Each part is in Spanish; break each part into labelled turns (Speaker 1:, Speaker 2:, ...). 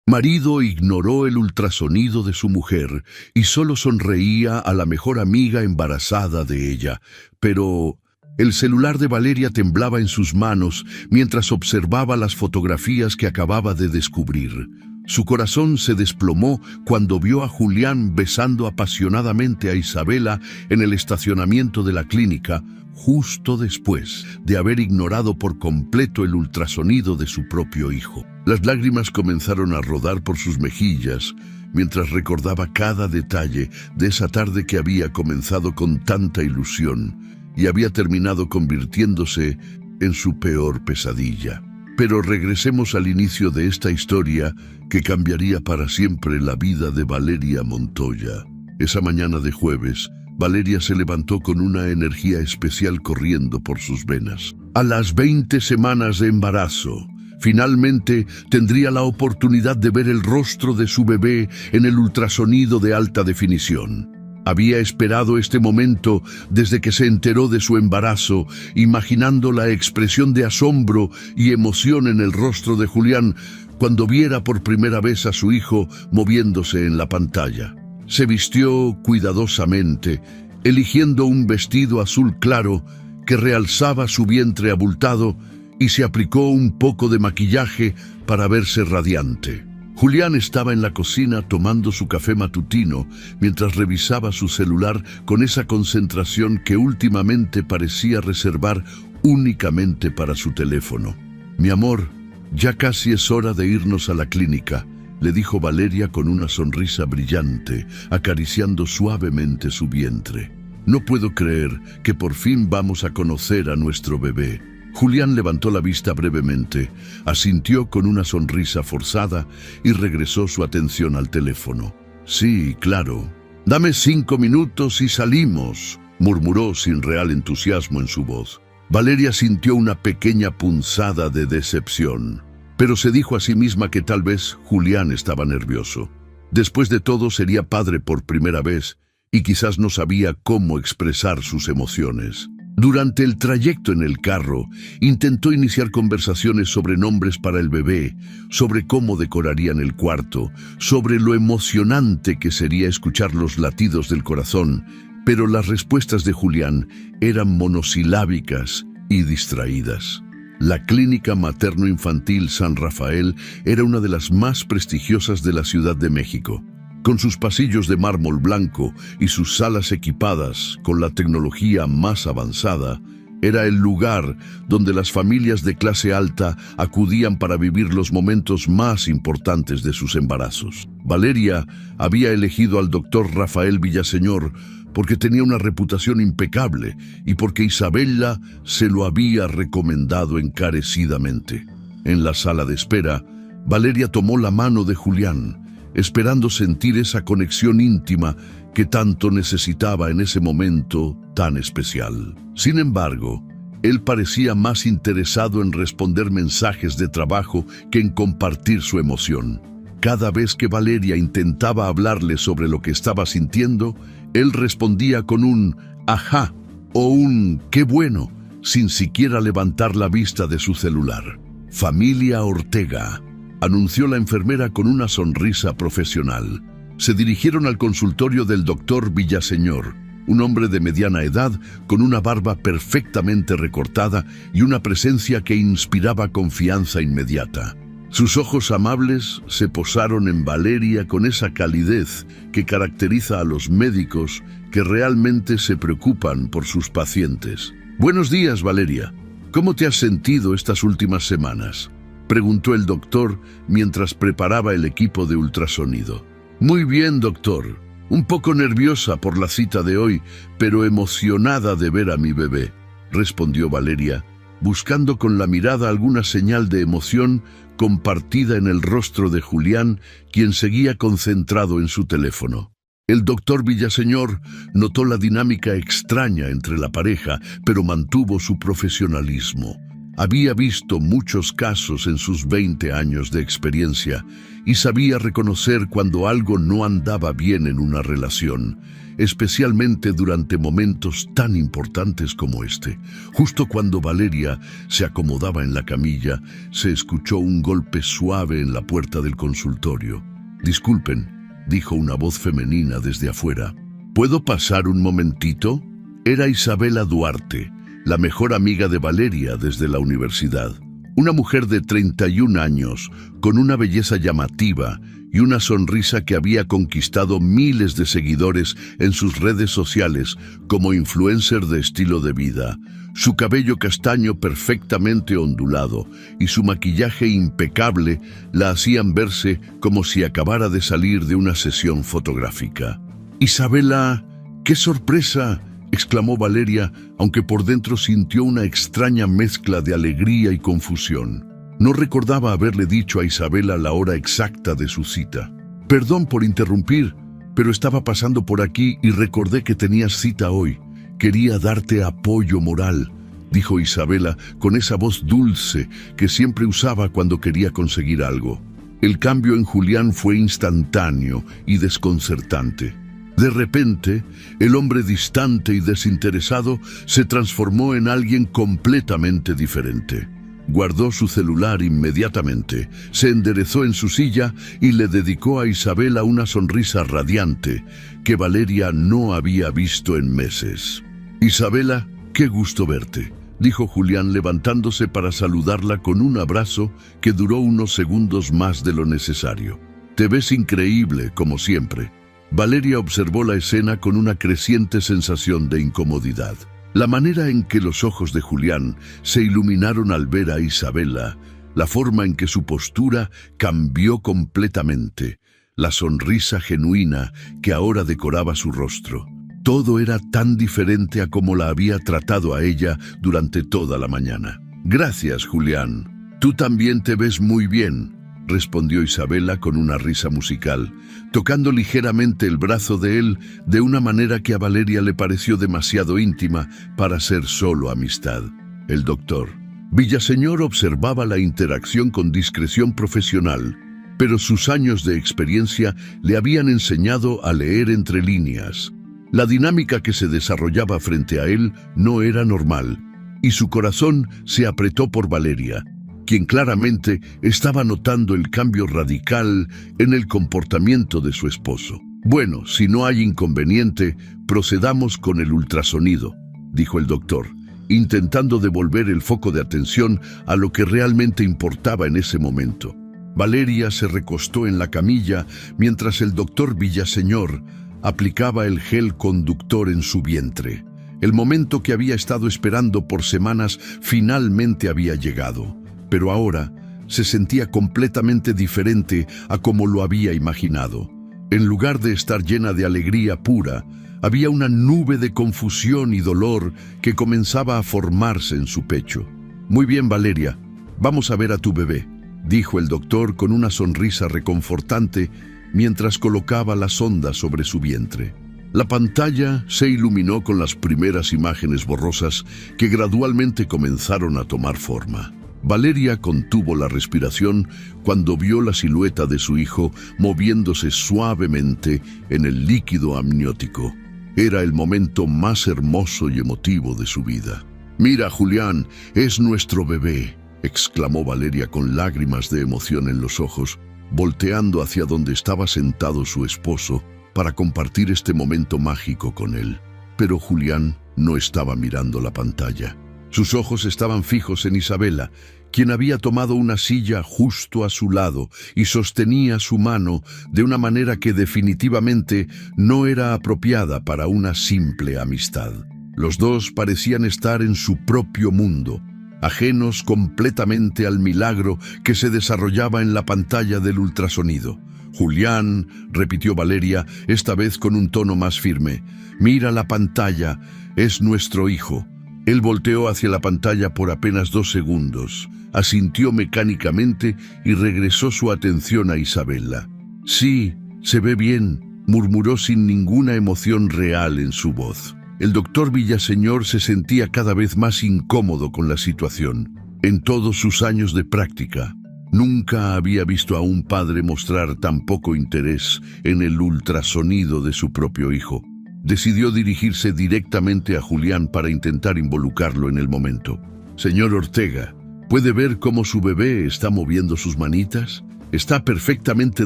Speaker 1: Marido ignoró el ultrasonido de su mujer y solo sonreía a la mejor amiga embarazada de ella, pero el celular de Valeria temblaba en sus manos mientras observaba las fotografías que acababa de descubrir. Su corazón se desplomó cuando vio a Julián besando apasionadamente a Isabela en el estacionamiento de la clínica, justo después de haber ignorado por completo el ultrasonido de su propio hijo. Las lágrimas comenzaron a rodar por sus mejillas mientras recordaba cada detalle de esa tarde que había comenzado con tanta ilusión y había terminado convirtiéndose en su peor pesadilla. Pero regresemos al inicio de esta historia que cambiaría para siempre la vida de Valeria Montoya. Esa mañana de jueves, Valeria se levantó con una energía especial corriendo por sus venas. A las 20 semanas de embarazo, finalmente tendría la oportunidad de ver el rostro de su bebé en el ultrasonido de alta definición. Había esperado este momento desde que se enteró de su embarazo, imaginando la expresión de asombro y emoción en el rostro de Julián cuando viera por primera vez a su hijo moviéndose en la pantalla. Se vistió cuidadosamente, eligiendo un vestido azul claro que realzaba su vientre abultado y se aplicó un poco de maquillaje para verse radiante. Julián estaba en la cocina tomando su café matutino mientras revisaba su celular con esa concentración que últimamente parecía reservar únicamente para su teléfono. «Mi amor, ya casi es hora de irnos a la clínica», le dijo Valeria con una sonrisa brillante, acariciando suavemente su vientre. «No puedo creer que por fin vamos a conocer a nuestro bebé». Julián levantó la vista brevemente, asintió con una sonrisa forzada y regresó su atención al teléfono. «Sí, claro. Dame 5 minutos y salimos», murmuró sin real entusiasmo en su voz. Valeria sintió una pequeña punzada de decepción, pero se dijo a sí misma que tal vez Julián estaba nervioso. Después de todo, sería padre por primera vez y quizás no sabía cómo expresar sus emociones. Durante el trayecto en el carro, intentó iniciar conversaciones sobre nombres para el bebé, sobre cómo decorarían el cuarto, sobre lo emocionante que sería escuchar los latidos del corazón, pero las respuestas de Julián eran monosilábicas y distraídas. La Clínica Materno-Infantil San Rafael era una de las más prestigiosas de la Ciudad de México. Con sus pasillos de mármol blanco y sus salas equipadas con la tecnología más avanzada, era el lugar donde las familias de clase alta acudían para vivir los momentos más importantes de sus embarazos. Valeria había elegido al doctor Rafael Villaseñor porque tenía una reputación impecable y porque Isabela se lo había recomendado encarecidamente. En la sala de espera, Valeria tomó la mano de Julián, esperando sentir esa conexión íntima que tanto necesitaba en ese momento tan especial. Sin embargo, él parecía más interesado en responder mensajes de trabajo que en compartir su emoción. Cada vez que Valeria intentaba hablarle sobre lo que estaba sintiendo, él respondía con un «ajá» o un «qué bueno», sin siquiera levantar la vista de su celular. «Familia Ortega», anunció la enfermera con una sonrisa profesional. Se dirigieron al consultorio del doctor Villaseñor, un hombre de mediana edad con una barba perfectamente recortada y una presencia que inspiraba confianza inmediata. Sus ojos amables se posaron en Valeria con esa calidez que caracteriza a los médicos que realmente se preocupan por sus pacientes. «Buenos días, Valeria. ¿Cómo te has sentido estas últimas semanas?», preguntó el doctor mientras preparaba el equipo de ultrasonido. «Muy bien, doctor. Un poco nerviosa por la cita de hoy, pero emocionada de ver a mi bebé», respondió Valeria, buscando con la mirada alguna señal de emoción compartida en el rostro de Julián, quien seguía concentrado en su teléfono. El doctor Villaseñor notó la dinámica extraña entre la pareja, pero mantuvo su profesionalismo. Había visto muchos casos en sus 20 años de experiencia y sabía reconocer cuando algo no andaba bien en una relación, especialmente durante momentos tan importantes como este. Justo cuando Valeria se acomodaba en la camilla, se escuchó un golpe suave en la puerta del consultorio. «Disculpen», dijo una voz femenina desde afuera. «¿Puedo pasar un momentito?» Era Isabela Duarte, la mejor amiga de Valeria desde la universidad. Una mujer de 31 años, con una belleza llamativa y una sonrisa que había conquistado miles de seguidores en sus redes sociales como influencer de estilo de vida. Su cabello castaño perfectamente ondulado y su maquillaje impecable la hacían verse como si acabara de salir de una sesión fotográfica. «Isabela, qué sorpresa», exclamó Valeria, aunque por dentro sintió una extraña mezcla de alegría y confusión. No recordaba haberle dicho a Isabela la hora exacta de su cita. «Perdón por interrumpir, pero estaba pasando por aquí y recordé que tenías cita hoy. Quería darte apoyo moral», dijo Isabela con esa voz dulce que siempre usaba cuando quería conseguir algo. El cambio en Julián fue instantáneo y desconcertante. De repente, el hombre distante y desinteresado se transformó en alguien completamente diferente. Guardó su celular inmediatamente, se enderezó en su silla y le dedicó a Isabela una sonrisa radiante que Valeria no había visto en meses. «Isabela, qué gusto verte», dijo Julián levantándose para saludarla con un abrazo que duró unos segundos más de lo necesario. «Te ves increíble, como siempre». Valeria observó la escena con una creciente sensación de incomodidad. La manera en que los ojos de Julián se iluminaron al ver a Isabela, la forma en que su postura cambió completamente, la sonrisa genuina que ahora decoraba su rostro. Todo era tan diferente a como la había tratado a ella durante toda la mañana. «Gracias, Julián. Tú también te ves muy bien», respondió Isabela con una risa musical, tocando ligeramente el brazo de él de una manera que a Valeria le pareció demasiado íntima para ser solo amistad. El doctor Villaseñor observaba la interacción con discreción profesional, pero sus años de experiencia le habían enseñado a leer entre líneas. La dinámica que se desarrollaba frente a él no era normal, y su corazón se apretó por Valeria, quien claramente estaba notando el cambio radical en el comportamiento de su esposo. «Bueno, si no hay inconveniente, procedamos con el ultrasonido», dijo el doctor, intentando devolver el foco de atención a lo que realmente importaba en ese momento. Valeria se recostó en la camilla mientras el doctor Villaseñor aplicaba el gel conductor en su vientre. El momento que había estado esperando por semanas finalmente había llegado. Pero ahora se sentía completamente diferente a como lo había imaginado. En lugar de estar llena de alegría pura, había una nube de confusión y dolor que comenzaba a formarse en su pecho. «Muy bien, Valeria, vamos a ver a tu bebé», dijo el doctor con una sonrisa reconfortante mientras colocaba la sonda sobre su vientre. La pantalla se iluminó con las primeras imágenes borrosas que gradualmente comenzaron a tomar forma. Valeria contuvo la respiración cuando vio la silueta de su hijo moviéndose suavemente en el líquido amniótico. Era el momento más hermoso y emotivo de su vida. «Mira, Julián, es nuestro bebé», exclamó Valeria con lágrimas de emoción en los ojos, volteando hacia donde estaba sentado su esposo para compartir este momento mágico con él. Pero Julián no estaba mirando la pantalla. Sus ojos estaban fijos en Isabela, quien había tomado una silla justo a su lado y sostenía su mano de una manera que definitivamente no era apropiada para una simple amistad. Los dos parecían estar en su propio mundo, ajenos completamente al milagro que se desarrollaba en la pantalla del ultrasonido. «Julián», repitió Valeria, esta vez con un tono más firme, «mira la pantalla, es nuestro hijo». Él volteó hacia la pantalla por apenas 2 segundos, asintió mecánicamente y regresó su atención a Isabela. «Sí, se ve bien», murmuró sin ninguna emoción real en su voz. El doctor Villaseñor se sentía cada vez más incómodo con la situación. En todos sus años de práctica, nunca había visto a un padre mostrar tan poco interés en el ultrasonido de su propio hijo. Decidió dirigirse directamente a Julián para intentar involucrarlo en el momento. «Señor Ortega, ¿puede ver cómo su bebé está moviendo sus manitas? Está perfectamente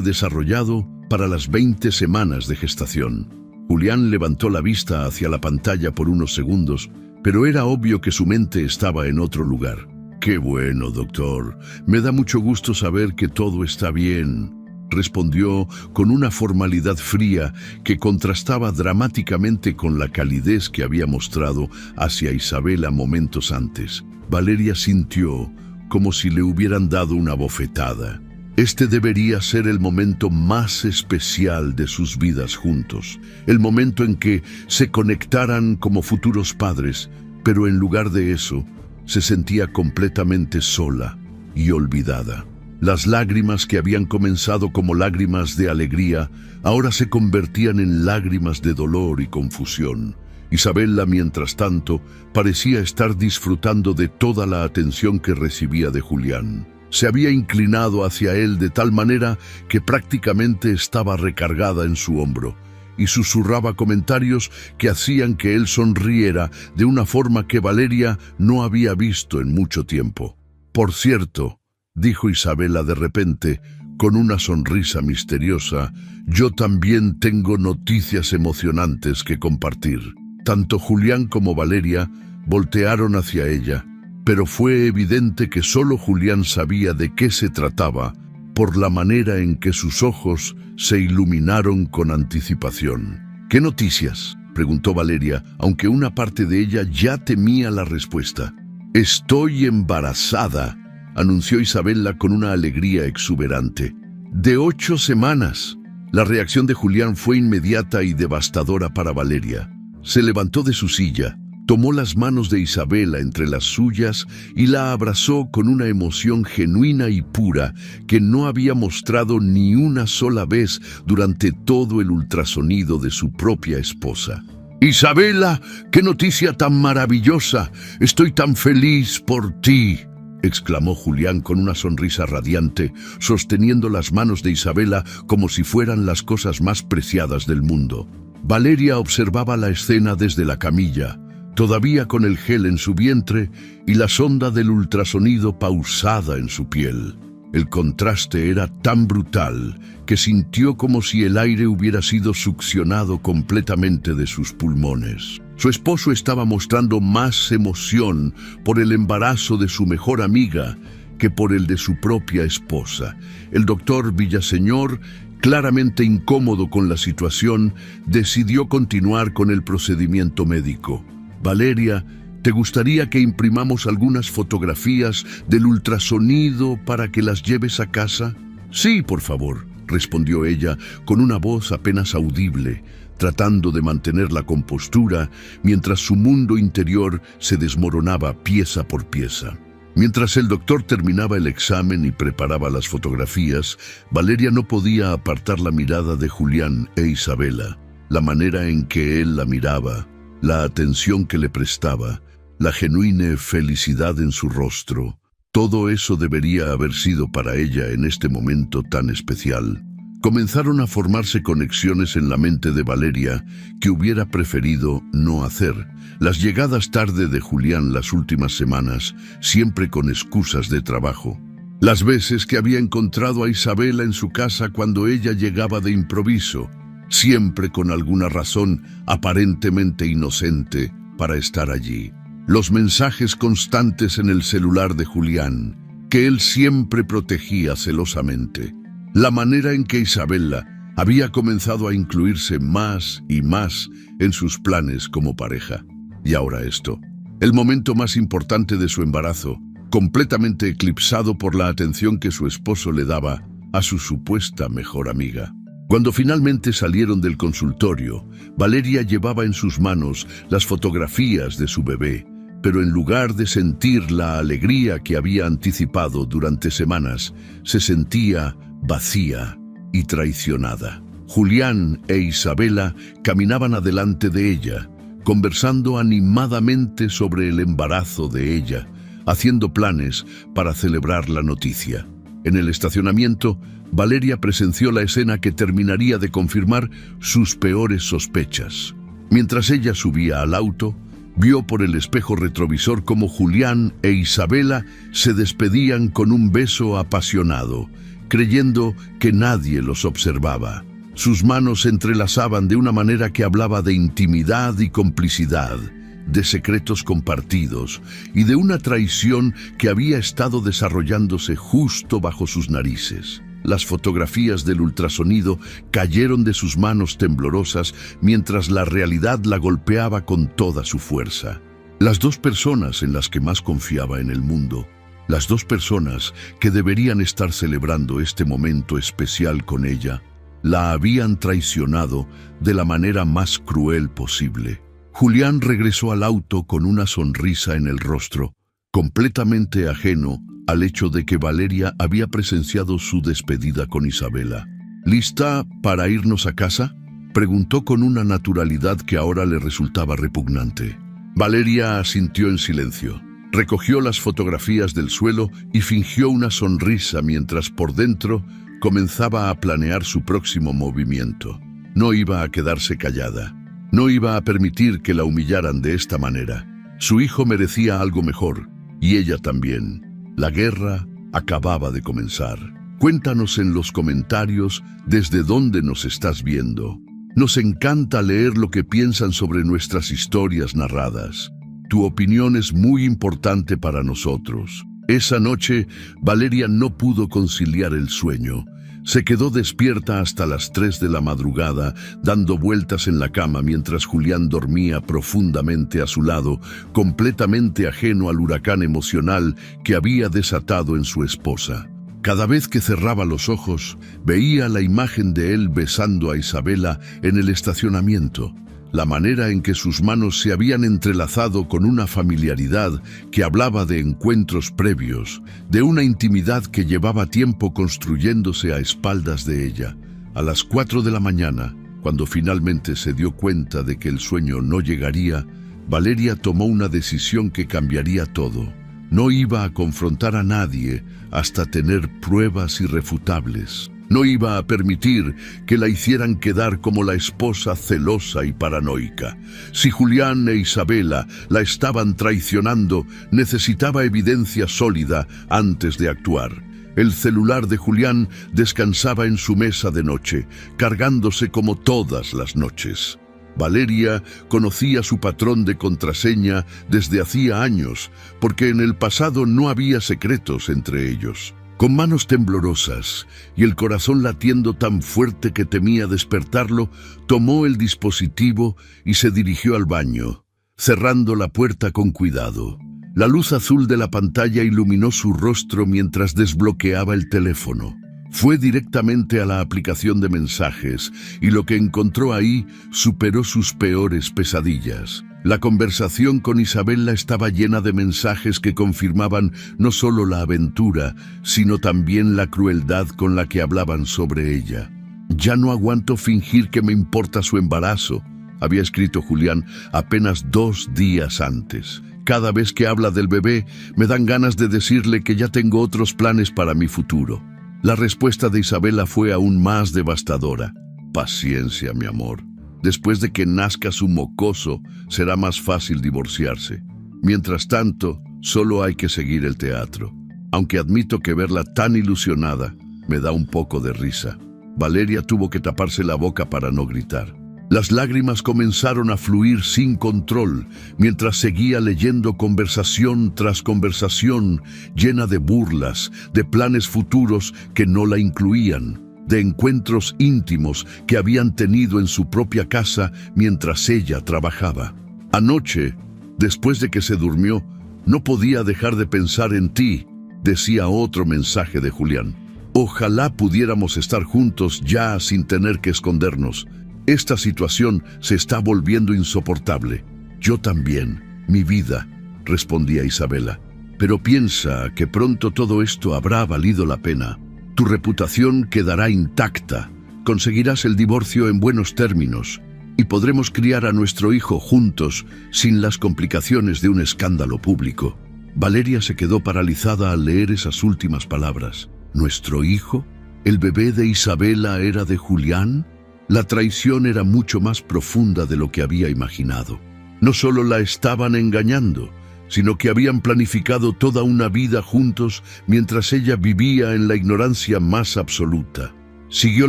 Speaker 1: desarrollado para las 20 semanas de gestación». Julián levantó la vista hacia la pantalla por unos segundos, pero era obvio que su mente estaba en otro lugar. «Qué bueno, doctor. Me da mucho gusto saber que todo está bien», respondió con una formalidad fría que contrastaba dramáticamente con la calidez que había mostrado hacia Isabela momentos antes. Valeria sintió como si le hubieran dado una bofetada. Este debería ser el momento más especial de sus vidas juntos, el momento en que se conectaran como futuros padres, pero en lugar de eso, se sentía completamente sola y olvidada. Las lágrimas que habían comenzado como lágrimas de alegría, ahora se convertían en lágrimas de dolor y confusión. Isabela, mientras tanto, parecía estar disfrutando de toda la atención que recibía de Julián. Se había inclinado hacia él de tal manera que prácticamente estaba recargada en su hombro, y susurraba comentarios que hacían que él sonriera de una forma que Valeria no había visto en mucho tiempo. «Por cierto», dijo Isabela de repente, con una sonrisa misteriosa, «yo también tengo noticias emocionantes que compartir». Tanto Julián como Valeria voltearon hacia ella, pero fue evidente que solo Julián sabía de qué se trataba por la manera en que sus ojos se iluminaron con anticipación. «¿Qué noticias?», preguntó Valeria, aunque una parte de ella ya temía la respuesta. «Estoy embarazada», anunció Isabela con una alegría exuberante. «De 8 semanas». La reacción de Julián fue inmediata y devastadora para Valeria. Se levantó de su silla, tomó las manos de Isabela entre las suyas y la abrazó con una emoción genuina y pura que no había mostrado ni una sola vez durante todo el ultrasonido de su propia esposa. «Isabela, qué noticia tan maravillosa. Estoy tan feliz por ti», exclamó Julián con una sonrisa radiante, sosteniendo las manos de Isabela como si fueran las cosas más preciadas del mundo. Valeria observaba la escena desde la camilla, todavía con el gel en su vientre y la sonda del ultrasonido pausada en su piel. El contraste era tan brutal que sintió como si el aire hubiera sido succionado completamente de sus pulmones. Su esposo estaba mostrando más emoción por el embarazo de su mejor amiga que por el de su propia esposa. El doctor Villaseñor, claramente incómodo con la situación, decidió continuar con el procedimiento médico. «Valeria, ¿te gustaría que imprimamos algunas fotografías del ultrasonido para que las lleves a casa?» «Sí, por favor», respondió ella con una voz apenas audible, tratando de mantener la compostura mientras su mundo interior se desmoronaba pieza por pieza. Mientras el doctor terminaba el examen y preparaba las fotografías, Valeria no podía apartar la mirada de Julián e Isabela. La manera en que él la miraba, la atención que le prestaba, la genuina felicidad en su rostro, todo eso debería haber sido para ella en este momento tan especial. Comenzaron a formarse conexiones en la mente de Valeria que hubiera preferido no hacer. Las llegadas tarde de Julián las últimas semanas, siempre con excusas de trabajo. Las veces que había encontrado a Isabela en su casa cuando ella llegaba de improviso, siempre con alguna razón aparentemente inocente para estar allí. Los mensajes constantes en el celular de Julián, que él siempre protegía celosamente. La manera en que Isabela había comenzado a incluirse más y más en sus planes como pareja. Y ahora esto, el momento más importante de su embarazo, completamente eclipsado por la atención que su esposo le daba a su supuesta mejor amiga. Cuando finalmente salieron del consultorio, Valeria llevaba en sus manos las fotografías de su bebé, pero en lugar de sentir la alegría que había anticipado durante semanas, se sentía vacía y traicionada. Julián e Isabela caminaban adelante de ella, conversando animadamente sobre el embarazo de ella, haciendo planes para celebrar la noticia. En el estacionamiento, Valeria presenció la escena que terminaría de confirmar sus peores sospechas. Mientras ella subía al auto, vio por el espejo retrovisor cómo Julián e Isabela se despedían con un beso apasionado, creyendo que nadie los observaba. Sus manos se entrelazaban de una manera que hablaba de intimidad y complicidad, de secretos compartidos y de una traición que había estado desarrollándose justo bajo sus narices. Las fotografías del ultrasonido cayeron de sus manos temblorosas mientras la realidad la golpeaba con toda su fuerza. Las dos personas en las que más confiaba en el mundo, las dos personas que deberían estar celebrando este momento especial con ella, la habían traicionado de la manera más cruel posible. Julián regresó al auto con una sonrisa en el rostro, completamente ajeno al hecho de que Valeria había presenciado su despedida con Isabela. ¿Lista para irnos a casa?, preguntó con una naturalidad que ahora le resultaba repugnante. Valeria asintió en silencio. Recogió las fotografías del suelo y fingió una sonrisa mientras por dentro comenzaba a planear su próximo movimiento. No iba a quedarse callada. No iba a permitir que la humillaran de esta manera. Su hijo merecía algo mejor, y ella también. La guerra acababa de comenzar. Cuéntanos en los comentarios desde dónde nos estás viendo. Nos encanta leer lo que piensan sobre nuestras historias narradas. Tu opinión es muy importante para nosotros. Esa noche, Valeria no pudo conciliar el sueño. Se quedó despierta hasta las 3 de la madrugada, dando vueltas en la cama mientras Julián dormía profundamente a su lado, completamente ajeno al huracán emocional que había desatado en su esposa. Cada vez que cerraba los ojos, veía la imagen de él besando a Isabela en el estacionamiento. La manera en que sus manos se habían entrelazado con una familiaridad que hablaba de encuentros previos, de una intimidad que llevaba tiempo construyéndose a espaldas de ella. A las 4 de la mañana, cuando finalmente se dio cuenta de que el sueño no llegaría, Valeria tomó una decisión que cambiaría todo. No iba a confrontar a nadie hasta tener pruebas irrefutables. No iba a permitir que la hicieran quedar como la esposa celosa y paranoica. Si Julián e Isabela la estaban traicionando, necesitaba evidencia sólida antes de actuar. El celular de Julián descansaba en su mesa de noche, cargándose como todas las noches. Valeria conocía su patrón de contraseña desde hacía años, porque en el pasado no había secretos entre ellos. Con manos temblorosas y el corazón latiendo tan fuerte que temía despertarlo, tomó el dispositivo y se dirigió al baño, cerrando la puerta con cuidado. La luz azul de la pantalla iluminó su rostro mientras desbloqueaba el teléfono. Fue directamente a la aplicación de mensajes y lo que encontró ahí superó sus peores pesadillas. La conversación con Isabela estaba llena de mensajes que confirmaban no solo la aventura, sino también la crueldad con la que hablaban sobre ella. «Ya no aguanto fingir que me importa su embarazo», había escrito Julián apenas 2 días antes. «Cada vez que habla del bebé, me dan ganas de decirle que ya tengo otros planes para mi futuro». La respuesta de Isabela fue aún más devastadora. «Paciencia, mi amor. Después de que nazca su mocoso, será más fácil divorciarse. Mientras tanto, solo hay que seguir el teatro. Aunque admito que verla tan ilusionada me da un poco de risa». Valeria tuvo que taparse la boca para no gritar. Las lágrimas comenzaron a fluir sin control, mientras seguía leyendo conversación tras conversación, llena de burlas, de planes futuros que no la incluían, de encuentros íntimos que habían tenido en su propia casa mientras ella trabajaba. «Anoche, después de que se durmió, no podía dejar de pensar en ti», decía otro mensaje de Julián. «Ojalá pudiéramos estar juntos ya sin tener que escondernos. Esta situación se está volviendo insoportable». «Yo también, mi vida», respondía Isabela. «Pero piensa que pronto todo esto habrá valido la pena. Tu reputación quedará intacta, conseguirás el divorcio en buenos términos y podremos criar a nuestro hijo juntos sin las complicaciones de un escándalo público». Valeria se quedó paralizada al leer esas últimas palabras. ¿Nuestro hijo? ¿El bebé de Isabela era de Julián? La traición era mucho más profunda de lo que había imaginado. No solo la estaban engañando, sino que habían planificado toda una vida juntos mientras ella vivía en la ignorancia más absoluta. Siguió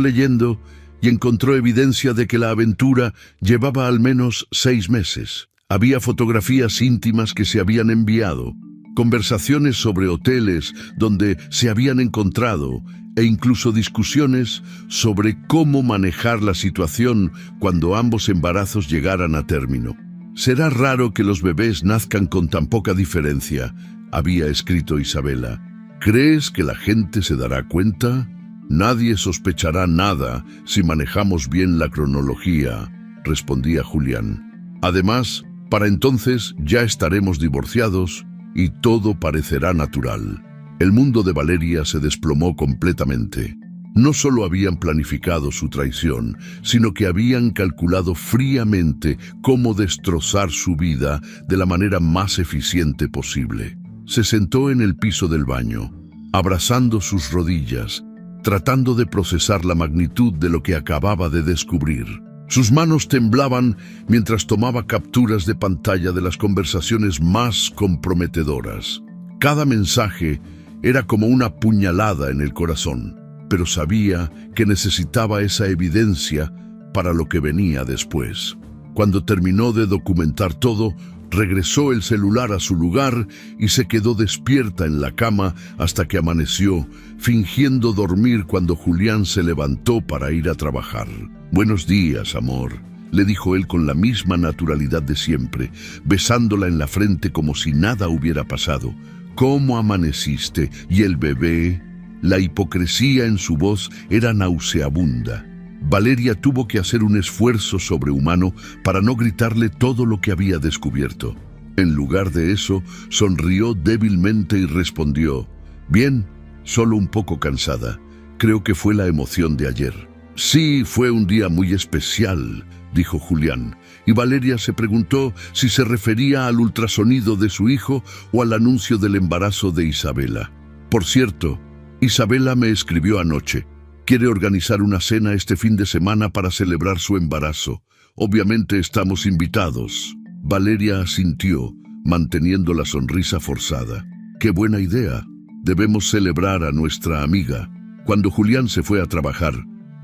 Speaker 1: leyendo y encontró evidencia de que la aventura llevaba al menos 6 meses. Había fotografías íntimas que se habían enviado, conversaciones sobre hoteles donde se habían encontrado e incluso discusiones sobre cómo manejar la situación cuando ambos embarazos llegaran a término. «Será raro que los bebés nazcan con tan poca diferencia», había escrito Isabela. «¿Crees que la gente se dará cuenta? Nadie sospechará nada si manejamos bien la cronología», respondía Julián. «Además, para entonces ya estaremos divorciados y todo parecerá natural». El mundo de Valeria se desplomó completamente. No solo habían planificado su traición, sino que habían calculado fríamente cómo destrozar su vida de la manera más eficiente posible. Se sentó en el piso del baño, abrazando sus rodillas, tratando de procesar la magnitud de lo que acababa de descubrir. Sus manos temblaban mientras tomaba capturas de pantalla de las conversaciones más comprometedoras. Cada mensaje era como una puñalada en el corazón, pero sabía que necesitaba esa evidencia para lo que venía después. Cuando terminó de documentar todo, regresó el celular a su lugar y se quedó despierta en la cama hasta que amaneció, fingiendo dormir cuando Julián se levantó para ir a trabajar. «Buenos días, amor», le dijo él con la misma naturalidad de siempre, besándola en la frente como si nada hubiera pasado. «¿Cómo amaneciste? ¿Y el bebé?» La hipocresía en su voz era nauseabunda. Valeria tuvo que hacer un esfuerzo sobrehumano para no gritarle todo lo que había descubierto. En lugar de eso, sonrió débilmente y respondió: «Bien, solo un poco cansada. Creo que fue la emoción de ayer». «Sí, fue un día muy especial», dijo Julián, y Valeria se preguntó si se refería al ultrasonido de su hijo o al anuncio del embarazo de Isabela. «Por cierto, Isabela me escribió anoche. Quiere organizar una cena este fin de semana para celebrar su embarazo. Obviamente estamos invitados». Valeria asintió, manteniendo la sonrisa forzada. «Qué buena idea. Debemos celebrar a nuestra amiga». Cuando Julián se fue a trabajar,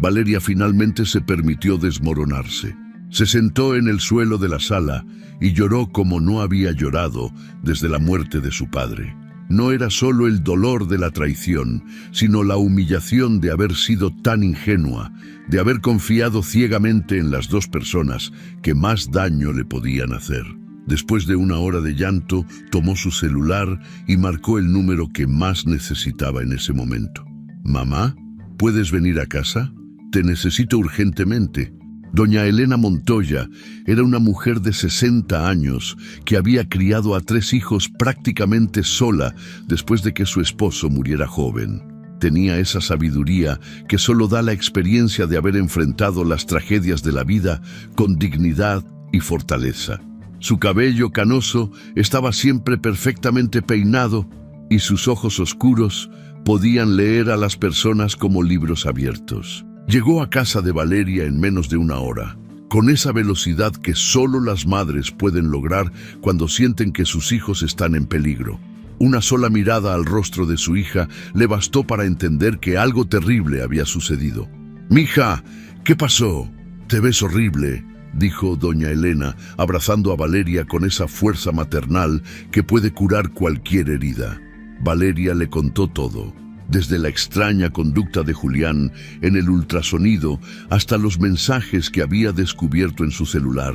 Speaker 1: Valeria finalmente se permitió desmoronarse. Se sentó en el suelo de la sala y lloró como no había llorado desde la muerte de su padre. No era solo el dolor de la traición, sino la humillación de haber sido tan ingenua, de haber confiado ciegamente en las dos personas que más daño le podían hacer. Después de una hora de llanto, tomó su celular y marcó el número que más necesitaba en ese momento. «Mamá, ¿puedes venir a casa? Te necesito urgentemente». Doña Elena Montoya era una mujer de 60 años que había criado a 3 hijos prácticamente sola después de que su esposo muriera joven. Tenía esa sabiduría que solo da la experiencia de haber enfrentado las tragedias de la vida con dignidad y fortaleza. Su cabello canoso estaba siempre perfectamente peinado y sus ojos oscuros podían leer a las personas como libros abiertos. Llegó a casa de Valeria en menos de una hora, con esa velocidad que solo las madres pueden lograr cuando sienten que sus hijos están en peligro. Una sola mirada al rostro de su hija le bastó para entender que algo terrible había sucedido. «Mija, ¿qué pasó? Te ves horrible», dijo doña Elena, abrazando a Valeria con esa fuerza maternal que puede curar cualquier herida. Valeria le contó todo, desde la extraña conducta de Julián en el ultrasonido hasta los mensajes que había descubierto en su celular.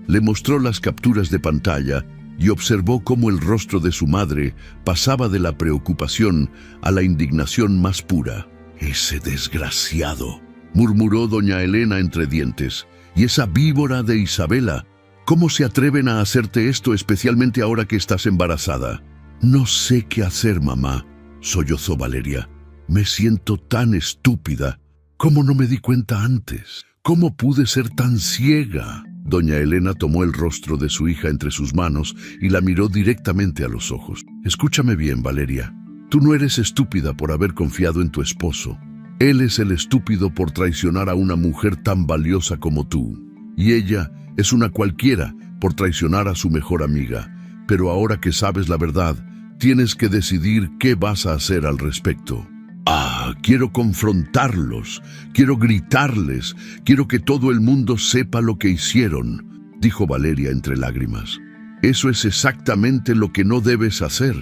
Speaker 1: Le mostró las capturas de pantalla y observó cómo el rostro de su madre pasaba de la preocupación a la indignación más pura. «Ese desgraciado», murmuró doña Elena entre dientes, «y esa víbora de Isabela. ¿Cómo se atreven a hacerte esto, especialmente ahora que estás embarazada?» «No sé qué hacer, mamá», sollozó Valeria. «Me siento tan estúpida. ¿Cómo no me di cuenta antes? ¿Cómo pude ser tan ciega?». Doña Elena tomó el rostro de su hija entre sus manos y la miró directamente a los ojos. Escúchame bien, Valeria. Tú no eres estúpida por haber confiado en tu esposo. Él es el estúpido por traicionar a una mujer tan valiosa como tú. Y ella es una cualquiera por traicionar a su mejor amiga. Pero ahora que sabes la verdad, tienes que decidir qué vas a hacer al respecto. Quiero confrontarlos, quiero gritarles, quiero que todo el mundo sepa lo que hicieron, dijo Valeria entre lágrimas. Eso es exactamente lo que no debes hacer,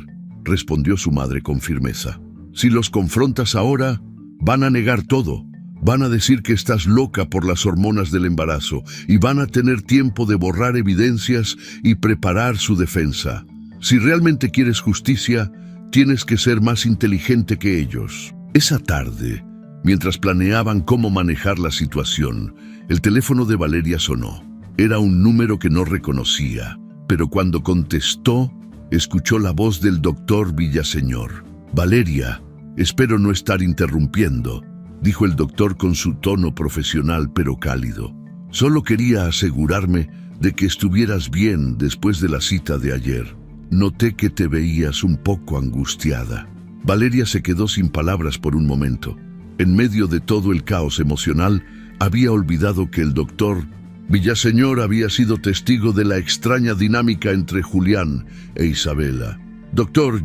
Speaker 1: respondió su madre con firmeza. Si los confrontas ahora, van a negar todo. Van a decir que estás loca por las hormonas del embarazo y van a tener tiempo de borrar evidencias y preparar su defensa. Si realmente quieres justicia, tienes que ser más inteligente que ellos. Esa tarde, mientras planeaban cómo manejar la situación, el teléfono de Valeria sonó. Era un número que no reconocía, pero cuando contestó, escuchó la voz del doctor Villaseñor. Valeria, espero no estar interrumpiendo, dijo el doctor con su tono profesional pero cálido. Solo quería asegurarme de que estuvieras bien después de la cita de ayer. Noté que te veías un poco angustiada. Valeria se quedó sin palabras por un momento. En medio de todo el caos emocional, había olvidado que el doctor Villaseñor había sido testigo de la extraña dinámica entre Julián e Isabela. Doctor,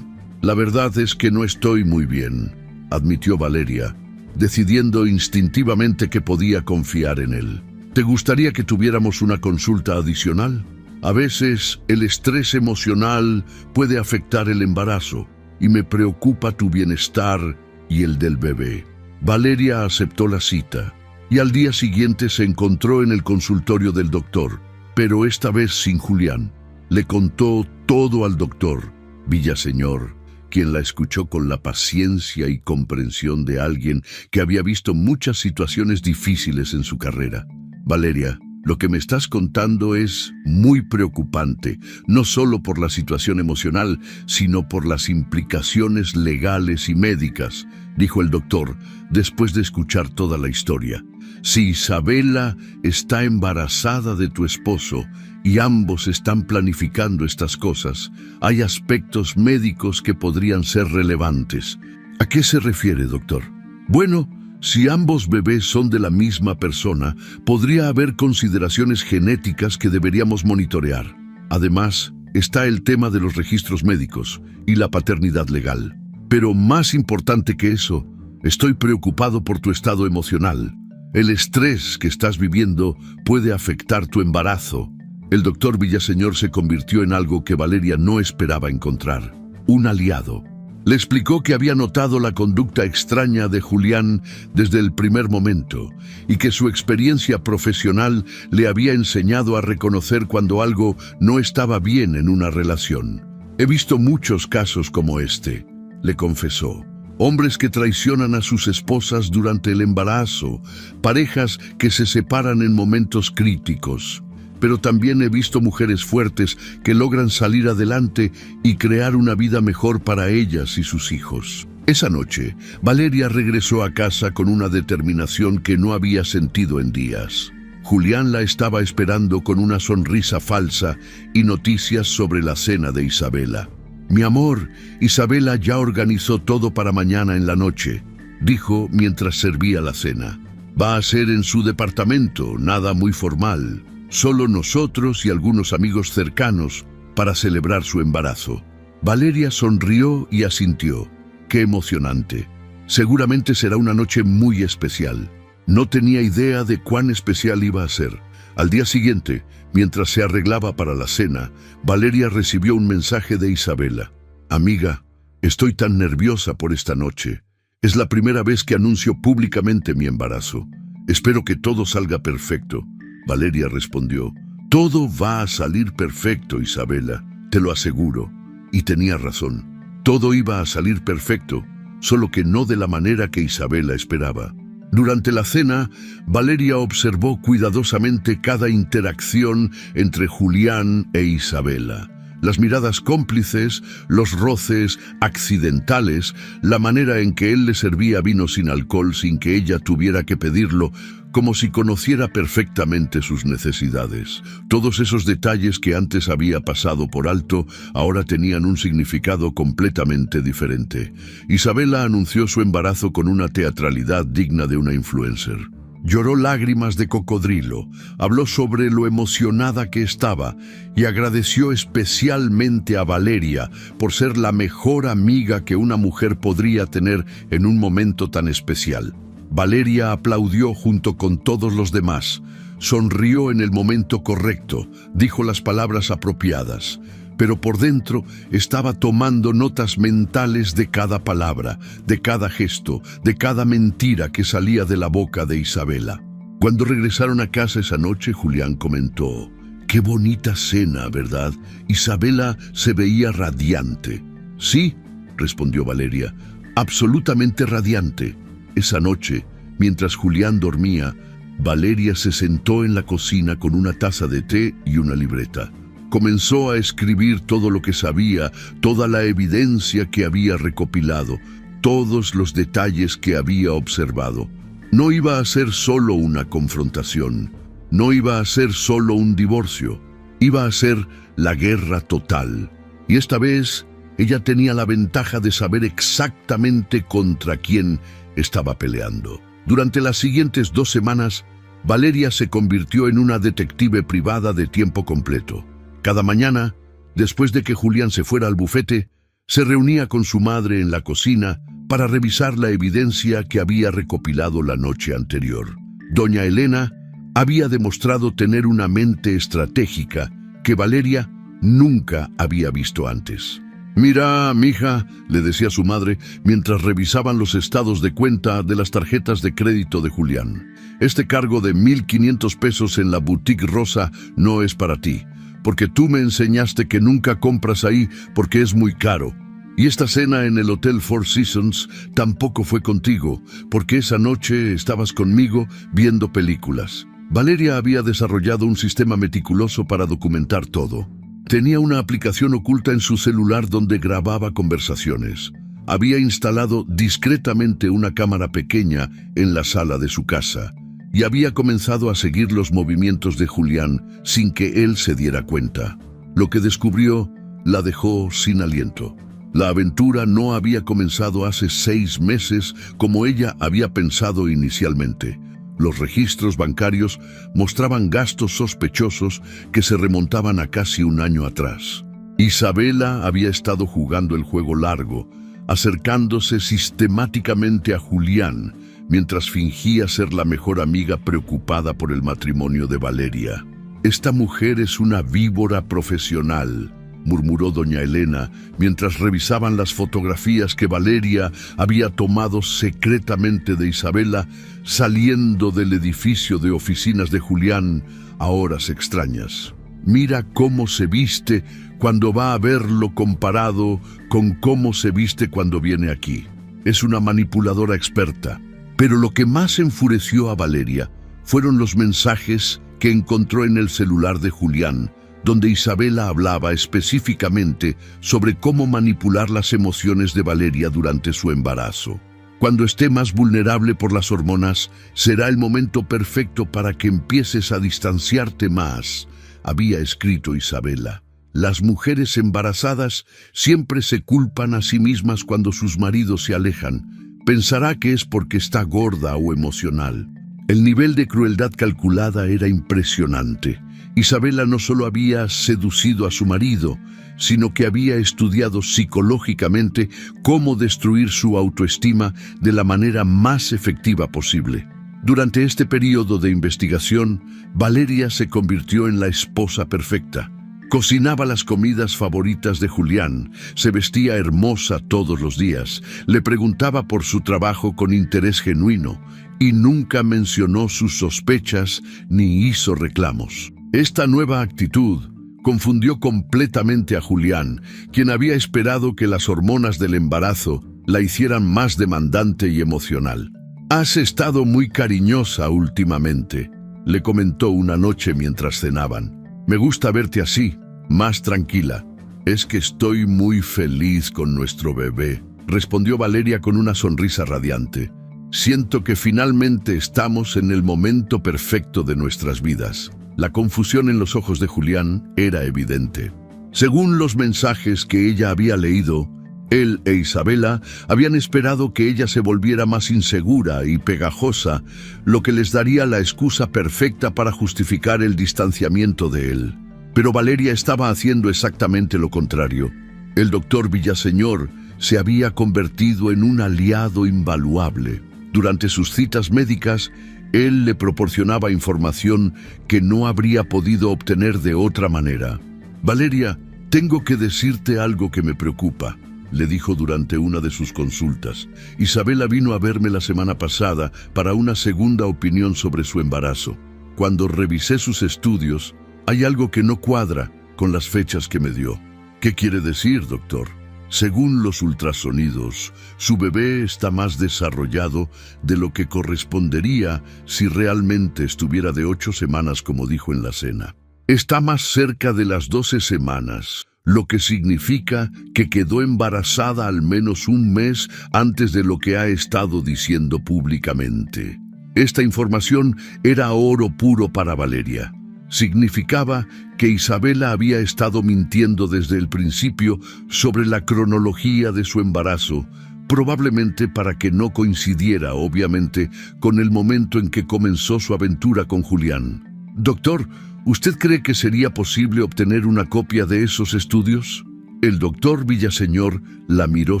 Speaker 1: la verdad es que no estoy muy bien, admitió Valeria, decidiendo instintivamente que podía confiar en él. ¿Te gustaría que tuviéramos una consulta adicional? A veces el estrés emocional puede afectar el embarazo y me preocupa tu bienestar y el del bebé. Valeria aceptó la cita y al día siguiente se encontró en el consultorio del doctor, pero esta vez sin Julián. Le contó todo al doctor Villaseñor, quien la escuchó con la paciencia y comprensión de alguien que había visto muchas situaciones difíciles en su carrera. Valeria, lo que me estás contando es muy preocupante, no solo por la situación emocional, sino por las implicaciones legales y médicas, dijo el doctor, después de escuchar toda la historia. Si Isabela está embarazada de tu esposo y ambos están planificando estas cosas, hay aspectos médicos que podrían ser relevantes. ¿A qué se refiere, doctor? Bueno, si ambos bebés son de la misma persona, podría haber consideraciones genéticas que deberíamos monitorear. Además, está el tema de los registros médicos y la paternidad legal. Pero más importante que eso, estoy preocupado por tu estado emocional. El estrés que estás viviendo puede afectar tu embarazo. El doctor Villaseñor se convirtió en algo que Valeria no esperaba encontrar: un aliado. Le explicó que había notado la conducta extraña de Julián desde el primer momento y que su experiencia profesional le había enseñado a reconocer cuando algo no estaba bien en una relación. He visto muchos casos como este, le confesó. Hombres que traicionan a sus esposas durante el embarazo, parejas que se separan en momentos críticos. Pero también he visto mujeres fuertes que logran salir adelante y crear una vida mejor para ellas y sus hijos. Esa noche, Valeria regresó a casa con una determinación que no había sentido en días. Julián la estaba esperando con una sonrisa falsa y noticias sobre la cena de Isabela. «Mi amor, Isabela ya organizó todo para mañana en la noche», dijo mientras servía la cena. «Va a ser en su departamento, nada muy formal. Solo nosotros y algunos amigos cercanos para celebrar su embarazo». Valeria sonrió y asintió. «Qué emocionante. Seguramente será una noche muy especial». No tenía idea de cuán especial iba a ser. Al día siguiente, mientras se arreglaba para la cena, Valeria recibió un mensaje de Isabela. «Amiga, estoy tan nerviosa por esta noche. Es la primera vez que anuncio públicamente mi embarazo. Espero que todo salga perfecto». Valeria respondió: «Todo va a salir perfecto, Isabela, te lo aseguro». Y tenía razón. Todo iba a salir perfecto, solo que no de la manera que Isabela esperaba. Durante la cena, Valeria observó cuidadosamente cada interacción entre Julián e Isabela. Las miradas cómplices, los roces accidentales, la manera en que él le servía vino sin alcohol sin que ella tuviera que pedirlo, como si conociera perfectamente sus necesidades. Todos esos detalles que antes había pasado por alto, ahora tenían un significado completamente diferente. Isabela anunció su embarazo con una teatralidad digna de una influencer. Lloró lágrimas de cocodrilo, habló sobre lo emocionada que estaba y agradeció especialmente a Valeria por ser la mejor amiga que una mujer podría tener en un momento tan especial. Valeria aplaudió junto con todos los demás, sonrió en el momento correcto, dijo las palabras apropiadas, pero por dentro estaba tomando notas mentales de cada palabra, de cada gesto, de cada mentira que salía de la boca de Isabela. Cuando regresaron a casa esa noche, Julián comentó: «Qué bonita cena, ¿verdad? Isabela se veía radiante». «Sí», respondió Valeria, «absolutamente radiante». Esa noche, mientras Julián dormía, Valeria se sentó en la cocina con una taza de té y una libreta. Comenzó a escribir todo lo que sabía, toda la evidencia que había recopilado, todos los detalles que había observado. No iba a ser solo una confrontación, no iba a ser solo un divorcio, iba a ser la guerra total. Y esta vez ella tenía la ventaja de saber exactamente contra quién estaba peleando. Durante las siguientes 2 semanas, Valeria se convirtió en una detective privada de tiempo completo. Cada mañana, después de que Julián se fuera al bufete, se reunía con su madre en la cocina para revisar la evidencia que había recopilado la noche anterior. Doña Elena había demostrado tener una mente estratégica que Valeria nunca había visto antes. «Mira, mija», le decía su madre mientras revisaban los estados de cuenta de las tarjetas de crédito de Julián. «Este cargo de 1,500 pesos en la Boutique Rosa no es para ti, porque tú me enseñaste que nunca compras ahí porque es muy caro. Y esta cena en el Hotel Four Seasons tampoco fue contigo, porque esa noche estabas conmigo viendo películas». Valeria había desarrollado un sistema meticuloso para documentar todo. Tenía una aplicación oculta en su celular donde grababa conversaciones. Había instalado discretamente una cámara pequeña en la sala de su casa y había comenzado a seguir los movimientos de Julián sin que él se diera cuenta. Lo que descubrió la dejó sin aliento. La aventura no había comenzado hace 6 meses como ella había pensado inicialmente. Los registros bancarios mostraban gastos sospechosos que se remontaban a casi 1 año atrás. Isabela había estado jugando el juego largo, acercándose sistemáticamente a Julián, mientras fingía ser la mejor amiga preocupada por el matrimonio de Valeria. «Esta mujer es una víbora profesional», murmuró doña Elena, mientras revisaban las fotografías que Valeria había tomado secretamente de Isabela saliendo del edificio de oficinas de Julián a horas extrañas. «Mira cómo se viste cuando va a verlo comparado con cómo se viste cuando viene aquí. Es una manipuladora experta». Pero lo que más enfureció a Valeria fueron los mensajes que encontró en el celular de Julián, donde Isabela hablaba específicamente sobre cómo manipular las emociones de Valeria durante su embarazo. «Cuando esté más vulnerable por las hormonas, será el momento perfecto para que empieces a distanciarte más», había escrito Isabela. «Las mujeres embarazadas siempre se culpan a sí mismas cuando sus maridos se alejan. Pensará que es porque está gorda o emocional». El nivel de crueldad calculada era impresionante. Isabela no solo había seducido a su marido, sino que había estudiado psicológicamente cómo destruir su autoestima de la manera más efectiva posible. Durante este periodo de investigación, Valeria se convirtió en la esposa perfecta. Cocinaba las comidas favoritas de Julián, se vestía hermosa todos los días, le preguntaba por su trabajo con interés genuino y nunca mencionó sus sospechas ni hizo reclamos. Esta nueva actitud confundió completamente a Julián, quien había esperado que las hormonas del embarazo la hicieran más demandante y emocional. «Has estado muy cariñosa últimamente», le comentó una noche mientras cenaban. «Me gusta verte así, más tranquila». Es que estoy muy feliz con nuestro bebé, respondió Valeria con una sonrisa radiante. Siento que finalmente estamos en el momento perfecto de nuestras vidas. La confusión en los ojos de Julián era evidente. Según los mensajes que ella había leído, él e Isabela habían esperado que ella se volviera más insegura y pegajosa, lo que les daría la excusa perfecta para justificar el distanciamiento de él. Pero Valeria estaba haciendo exactamente lo contrario. El doctor Villaseñor se había convertido en un aliado invaluable. Durante sus citas médicas, él le proporcionaba información que no habría podido obtener de otra manera. Valeria, tengo que decirte algo que me preocupa, le dijo durante una de sus consultas. Isabela vino a verme la semana pasada para una segunda opinión sobre su embarazo. Cuando revisé sus estudios, hay algo que no cuadra con las fechas que me dio. ¿Qué quiere decir, doctor? Según los ultrasonidos, su bebé está más desarrollado de lo que correspondería si realmente estuviera de 8 semanas, como dijo en la cena. Está más cerca de las 12 semanas, lo que significa que quedó embarazada al menos un mes antes de lo que ha estado diciendo públicamente. Esta información era oro puro para Valeria. Significaba que Isabela había estado mintiendo desde el principio sobre la cronología de su embarazo, probablemente para que no coincidiera, obviamente, con el momento en que comenzó su aventura con Julián. Doctor, ¿usted cree que sería posible obtener una copia de esos estudios? El doctor Villaseñor la miró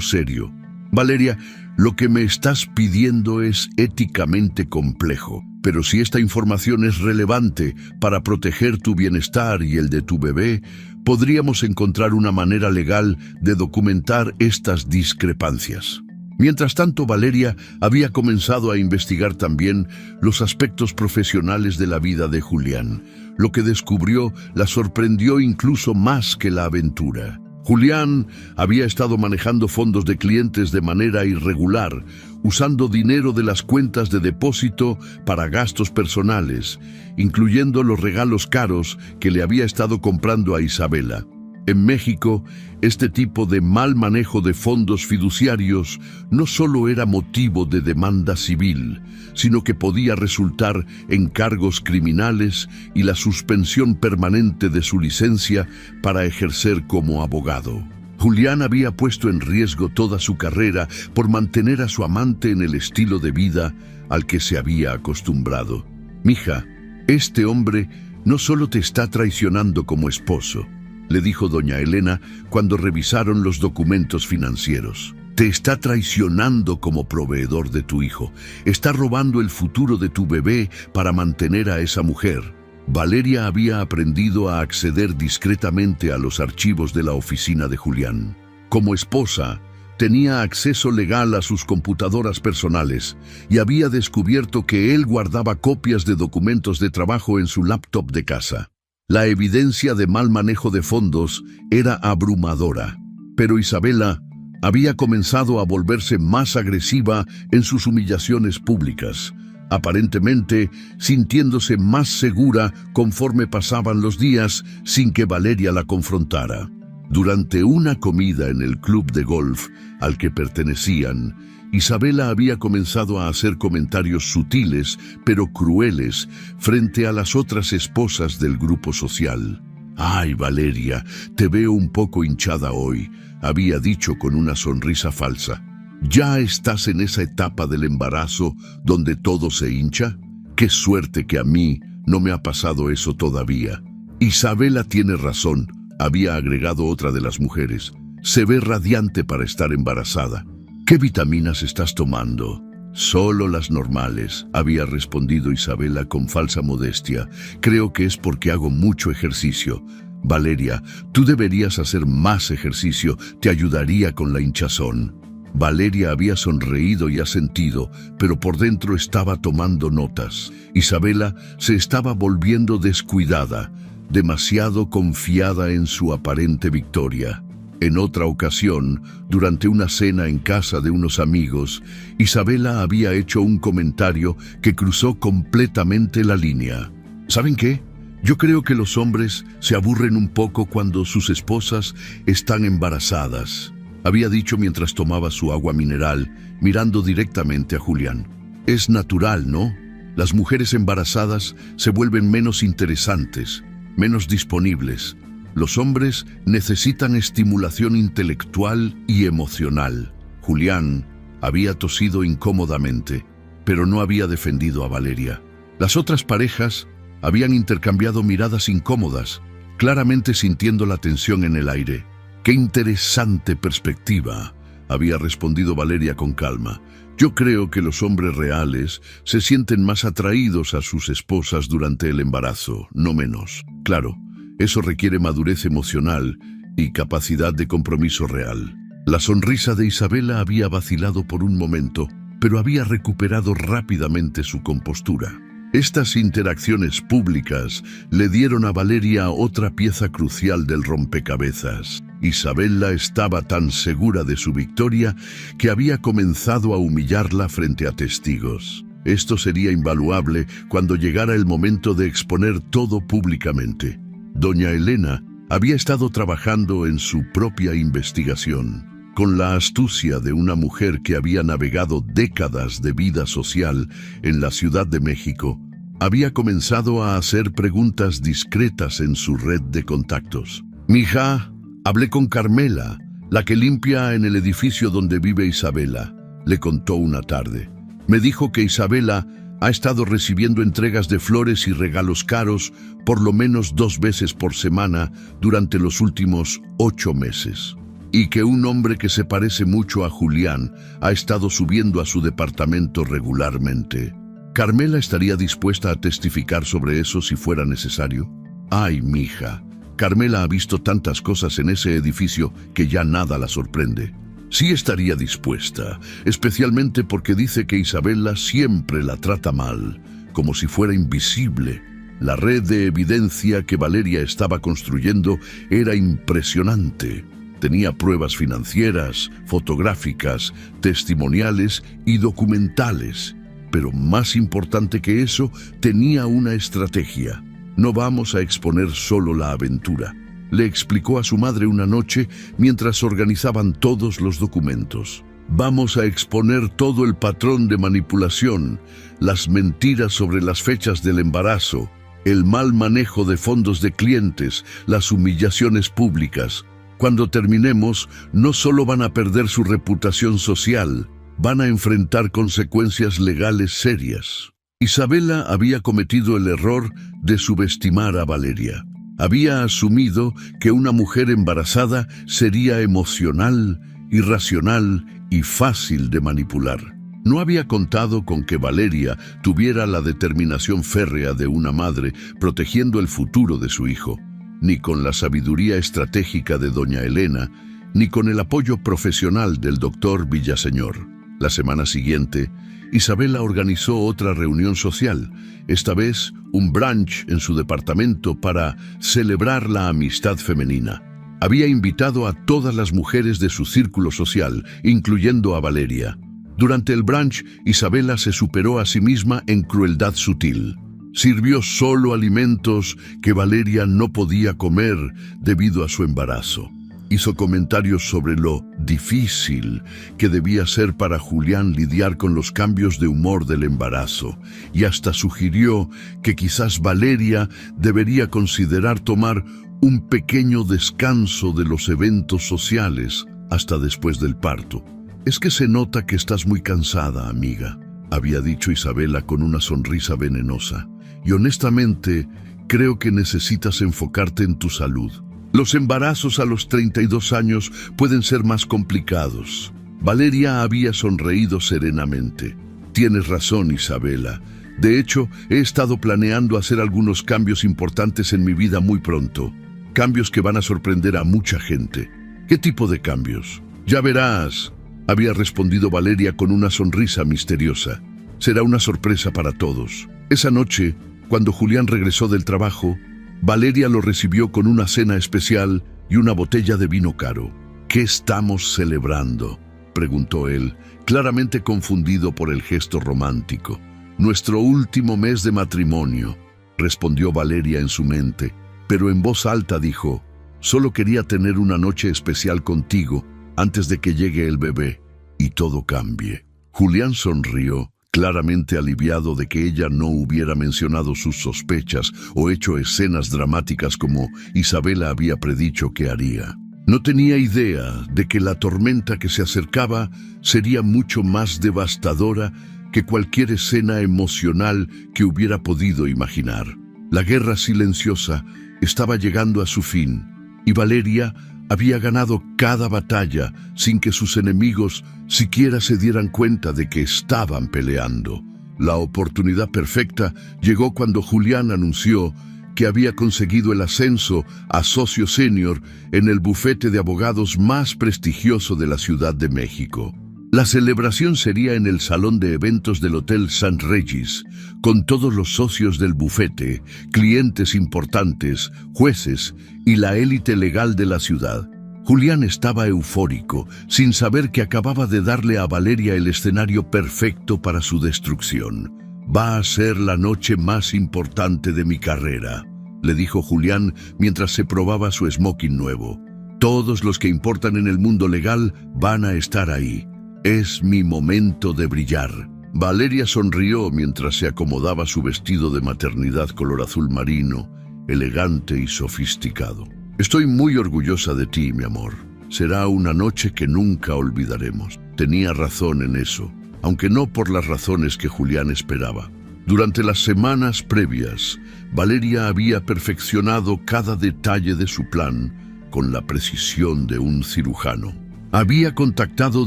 Speaker 1: serio. Valeria, lo que me estás pidiendo es éticamente complejo, pero si esta información es relevante para proteger tu bienestar y el de tu bebé, podríamos encontrar una manera legal de documentar estas discrepancias. Mientras tanto, Valeria había comenzado a investigar también los aspectos profesionales de la vida de Julián. Lo que descubrió la sorprendió incluso más que la aventura. Julián había estado manejando fondos de clientes de manera irregular, usando dinero de las cuentas de depósito para gastos personales, incluyendo los regalos caros que le había estado comprando a Isabela. En México, este tipo de mal manejo de fondos fiduciarios no solo era motivo de demanda civil, sino que podía resultar en cargos criminales y la suspensión permanente de su licencia para ejercer como abogado. Julián había puesto en riesgo toda su carrera por mantener a su amante en el estilo de vida al que se había acostumbrado. Mija, este hombre no solo te está traicionando como esposo, le dijo doña Elena cuando revisaron los documentos financieros. Te está traicionando como proveedor de tu hijo. Está robando el futuro de tu bebé para mantener a esa mujer. Valeria había aprendido a acceder discretamente a los archivos de la oficina de Julián. Como esposa, tenía acceso legal a sus computadoras personales y había descubierto que él guardaba copias de documentos de trabajo en su laptop de casa. La evidencia de mal manejo de fondos era abrumadora, pero Isabela había comenzado a volverse más agresiva en sus humillaciones públicas, aparentemente sintiéndose más segura conforme pasaban los días sin que Valeria la confrontara. Durante una comida en el club de golf al que pertenecían, Isabela había comenzado a hacer comentarios sutiles pero crueles frente a las otras esposas del grupo social. «Ay, Valeria, te veo un poco hinchada hoy», había dicho con una sonrisa falsa. ¿Ya estás en esa etapa del embarazo donde todo se hincha? ¡Qué suerte que a mí no me ha pasado eso todavía! Isabela tiene razón, había agregado otra de las mujeres. Se ve radiante para estar embarazada. ¿Qué vitaminas estás tomando? Solo las normales, había respondido Isabela con falsa modestia. Creo que es porque hago mucho ejercicio. Valeria, tú deberías hacer más ejercicio, te ayudaría con la hinchazón. Valeria había sonreído y asentido, pero por dentro estaba tomando notas. Isabela se estaba volviendo descuidada, demasiado confiada en su aparente victoria. En otra ocasión, durante una cena en casa de unos amigos, Isabela había hecho un comentario que cruzó completamente la línea. ¿Saben qué? Yo creo que los hombres se aburren un poco cuando sus esposas están embarazadas, había dicho mientras tomaba su agua mineral, mirando directamente a Julián. Es natural, ¿no? Las mujeres embarazadas se vuelven menos interesantes, menos disponibles. Los hombres necesitan estimulación intelectual y emocional. Julián había tosido incómodamente, pero no había defendido a Valeria. Las otras parejas habían intercambiado miradas incómodas, claramente sintiendo la tensión en el aire. ¡Qué interesante perspectiva!, había respondido Valeria con calma. Yo creo que los hombres reales se sienten más atraídos a sus esposas durante el embarazo, no menos. Claro, eso requiere madurez emocional y capacidad de compromiso real. La sonrisa de Isabela había vacilado por un momento, pero había recuperado rápidamente su compostura. Estas interacciones públicas le dieron a Valeria otra pieza crucial del rompecabezas. Isabela estaba tan segura de su victoria que había comenzado a humillarla frente a testigos. Esto sería invaluable cuando llegara el momento de exponer todo públicamente. Doña Elena había estado trabajando en su propia investigación. Con la astucia de una mujer que había navegado décadas de vida social en la Ciudad de México, había comenzado a hacer preguntas discretas en su red de contactos. «Mija, hablé con Carmela, la que limpia en el edificio donde vive Isabela», le contó una tarde. «Me dijo que Isabela ha estado recibiendo entregas de flores y regalos caros por lo menos 2 veces por semana durante los últimos 8 meses. Y que un hombre que se parece mucho a Julián ha estado subiendo a su departamento regularmente. ¿Carmela estaría dispuesta a testificar sobre eso si fuera necesario? Ay, mija, Carmela ha visto tantas cosas en ese edificio que ya nada la sorprende. Sí estaría dispuesta, especialmente porque dice que Isabela siempre la trata mal, como si fuera invisible. La red de evidencia que Valeria estaba construyendo era impresionante. Tenía pruebas financieras, fotográficas, testimoniales y documentales. Pero más importante que eso, tenía una estrategia. No vamos a exponer solo la aventura, le explicó a su madre una noche mientras organizaban todos los documentos. Vamos a exponer todo el patrón de manipulación, las mentiras sobre las fechas del embarazo, el mal manejo de fondos de clientes, las humillaciones públicas. Cuando terminemos, no solo van a perder su reputación social, van a enfrentar consecuencias legales serias. Isabela había cometido el error de subestimar a Valeria. Había asumido que una mujer embarazada sería emocional, irracional y fácil de manipular. No había contado con que Valeria tuviera la determinación férrea de una madre protegiendo el futuro de su hijo, ni con la sabiduría estratégica de doña Elena, ni con el apoyo profesional del doctor Villaseñor. La semana siguiente, Isabela organizó otra reunión social, esta vez un brunch en su departamento para celebrar la amistad femenina. Había invitado a todas las mujeres de su círculo social, incluyendo a Valeria. Durante el brunch, Isabela se superó a sí misma en crueldad sutil. Sirvió solo alimentos que Valeria no podía comer debido a su embarazo. Hizo comentarios sobre lo difícil que debía ser para Julián lidiar con los cambios de humor del embarazo, y hasta sugirió que quizás Valeria debería considerar tomar un pequeño descanso de los eventos sociales hasta después del parto. «Es que se nota que estás muy cansada, amiga», había dicho Isabela con una sonrisa venenosa. «Y honestamente, creo que necesitas enfocarte en tu salud. Los embarazos a los 32 años pueden ser más complicados». Valeria había sonreído serenamente. «Tienes razón, Isabela. De hecho, he estado planeando hacer algunos cambios importantes en mi vida muy pronto. Cambios que van a sorprender a mucha gente». «¿Qué tipo de cambios?» «Ya verás», había respondido Valeria con una sonrisa misteriosa. «Será una sorpresa para todos». Esa noche, cuando Julián regresó del trabajo, Valeria lo recibió con una cena especial y una botella de vino caro. «¿Qué estamos celebrando?», preguntó él, claramente confundido por el gesto romántico. «Nuestro último mes de matrimonio». respondió Valeria en su mente, pero en voz alta dijo: «Solo quería tener una noche especial contigo antes de que llegue el bebé y todo cambie». Julián sonrió, claramente aliviado de que ella no hubiera mencionado sus sospechas o hecho escenas dramáticas como Isabela había predicho que haría. No tenía idea de que la tormenta que se acercaba sería mucho más devastadora que cualquier escena emocional que hubiera podido imaginar. La guerra silenciosa estaba llegando a su fin y Valeria había ganado cada batalla sin que sus enemigos siquiera se dieran cuenta de que estaban peleando. La oportunidad perfecta llegó cuando Julián anunció que había conseguido el ascenso a socio senior en el bufete de abogados más prestigioso de la Ciudad de México. La celebración sería en el salón de eventos del Hotel St. Regis, con todos los socios del bufete, clientes importantes, jueces y la élite legal de la ciudad. Julián estaba eufórico, sin saber que acababa de darle a Valeria el escenario perfecto para su destrucción. «Va a ser la noche más importante de mi carrera», le dijo Julián mientras se probaba su smoking nuevo. «Todos los que importan en el mundo legal van a estar ahí. Es mi momento de brillar». Valeria sonrió mientras se acomodaba su vestido de maternidad color azul marino, elegante y sofisticado. «Estoy muy orgullosa de ti, mi amor. Será una noche que nunca olvidaremos». Tenía razón en eso, aunque no por las razones que Julián esperaba. Durante las semanas previas, Valeria había perfeccionado cada detalle de su plan con la precisión de un cirujano. Había contactado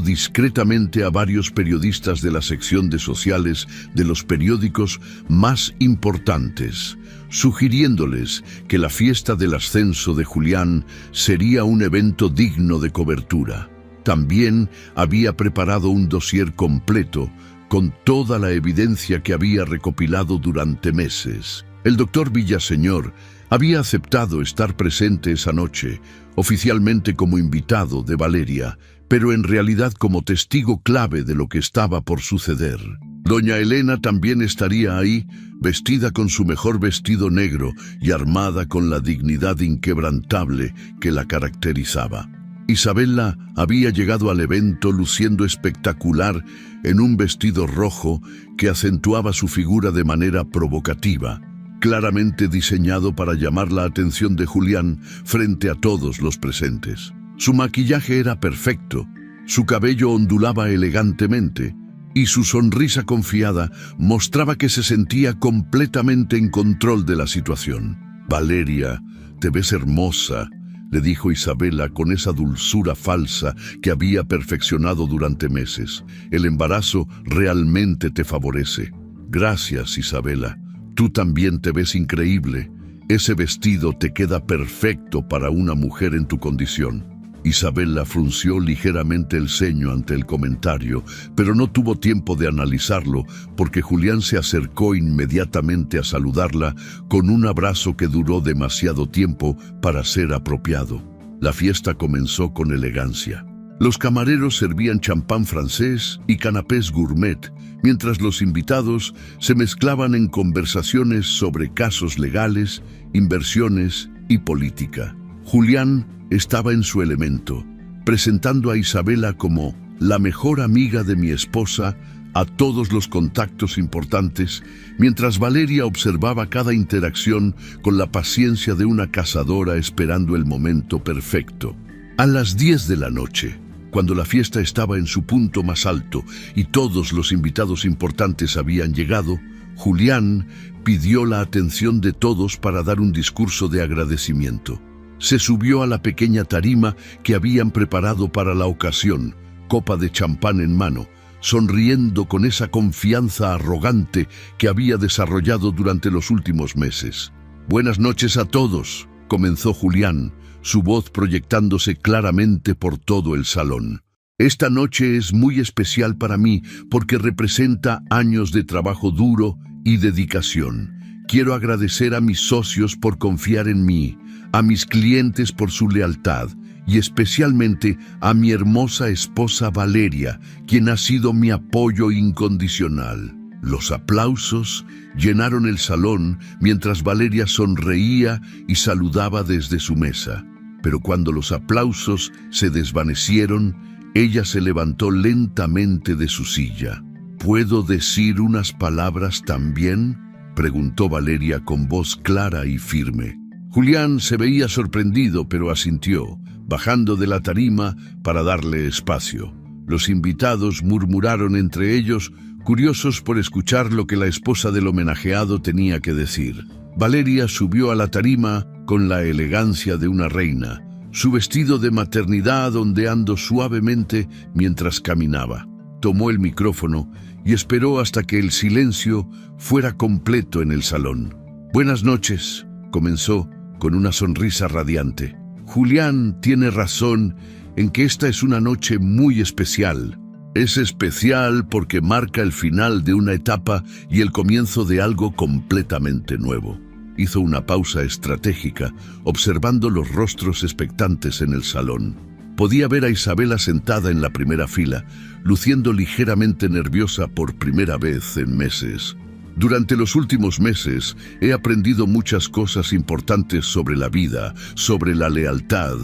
Speaker 1: discretamente a varios periodistas de la sección de sociales de los periódicos más importantes, sugiriéndoles que la fiesta del ascenso de Julián sería un evento digno de cobertura. También había preparado un dossier completo con toda la evidencia que había recopilado durante meses. El doctor Villaseñor había aceptado estar presente esa noche, oficialmente como invitado de Valeria, pero en realidad como testigo clave de lo que estaba por suceder. Doña Elena también estaría ahí, vestida con su mejor vestido negro y armada con la dignidad inquebrantable que la caracterizaba. Isabela había llegado al evento luciendo espectacular en un vestido rojo que acentuaba su figura de manera provocativa, claramente diseñado para llamar la atención de Julián frente a todos los presentes. Su maquillaje era perfecto, su cabello ondulaba elegantemente y su sonrisa confiada mostraba que se sentía completamente en control de la situación. «Valeria, te ves hermosa», le dijo Isabela con esa dulzura falsa que había perfeccionado durante meses. «El embarazo realmente te favorece». «Gracias, Isabela. Tú también te ves increíble. Ese vestido te queda perfecto para una mujer en tu condición». Isabela frunció ligeramente el ceño ante el comentario, pero no tuvo tiempo de analizarlo porque Julián se acercó inmediatamente a saludarla con un abrazo que duró demasiado tiempo para ser apropiado. La fiesta comenzó con elegancia. Los camareros servían champán francés y canapés gourmet, mientras los invitados se mezclaban en conversaciones sobre casos legales, inversiones y política. Julián estaba en su elemento, presentando a Isabela como la mejor amiga de mi esposa a todos los contactos importantes, mientras Valeria observaba cada interacción con la paciencia de una cazadora esperando el momento perfecto. A las 10 de la noche, cuando la fiesta estaba en su punto más alto y todos los invitados importantes habían llegado, Julián pidió la atención de todos para dar un discurso de agradecimiento. Se subió a la pequeña tarima que habían preparado para la ocasión, copa de champán en mano, sonriendo con esa confianza arrogante que había desarrollado durante los últimos meses. «Buenas noches a todos», comenzó Julián, su voz proyectándose claramente por todo el salón. «Esta noche es muy especial para mí porque representa años de trabajo duro y dedicación. Quiero agradecer a mis socios por confiar en mí, a mis clientes por su lealtad y especialmente a mi hermosa esposa Valeria, quien ha sido mi apoyo incondicional». Los aplausos llenaron el salón mientras Valeria sonreía y saludaba desde su mesa. Pero cuando los aplausos se desvanecieron, ella se levantó lentamente de su silla. ¿Puedo decir unas palabras también?, preguntó Valeria con voz clara y firme. Julián se veía sorprendido, pero asintió, bajando de la tarima para darle espacio. Los invitados murmuraron entre ellos, curiosos por escuchar lo que la esposa del homenajeado tenía que decir. Valeria subió a la tarima con la elegancia de una reina, su vestido de maternidad ondeando suavemente mientras caminaba. Tomó el micrófono y esperó hasta que el silencio fuera completo en el salón. «Buenas noches», comenzó con una sonrisa radiante. «Julián tiene razón en que esta es una noche muy especial. Es especial porque marca el final de una etapa y el comienzo de algo completamente nuevo». Hizo una pausa estratégica, observando los rostros expectantes en el salón. Podía ver a Isabela sentada en la primera fila, luciendo ligeramente nerviosa por primera vez en meses. Durante los últimos meses he aprendido muchas cosas importantes sobre la vida, sobre la lealtad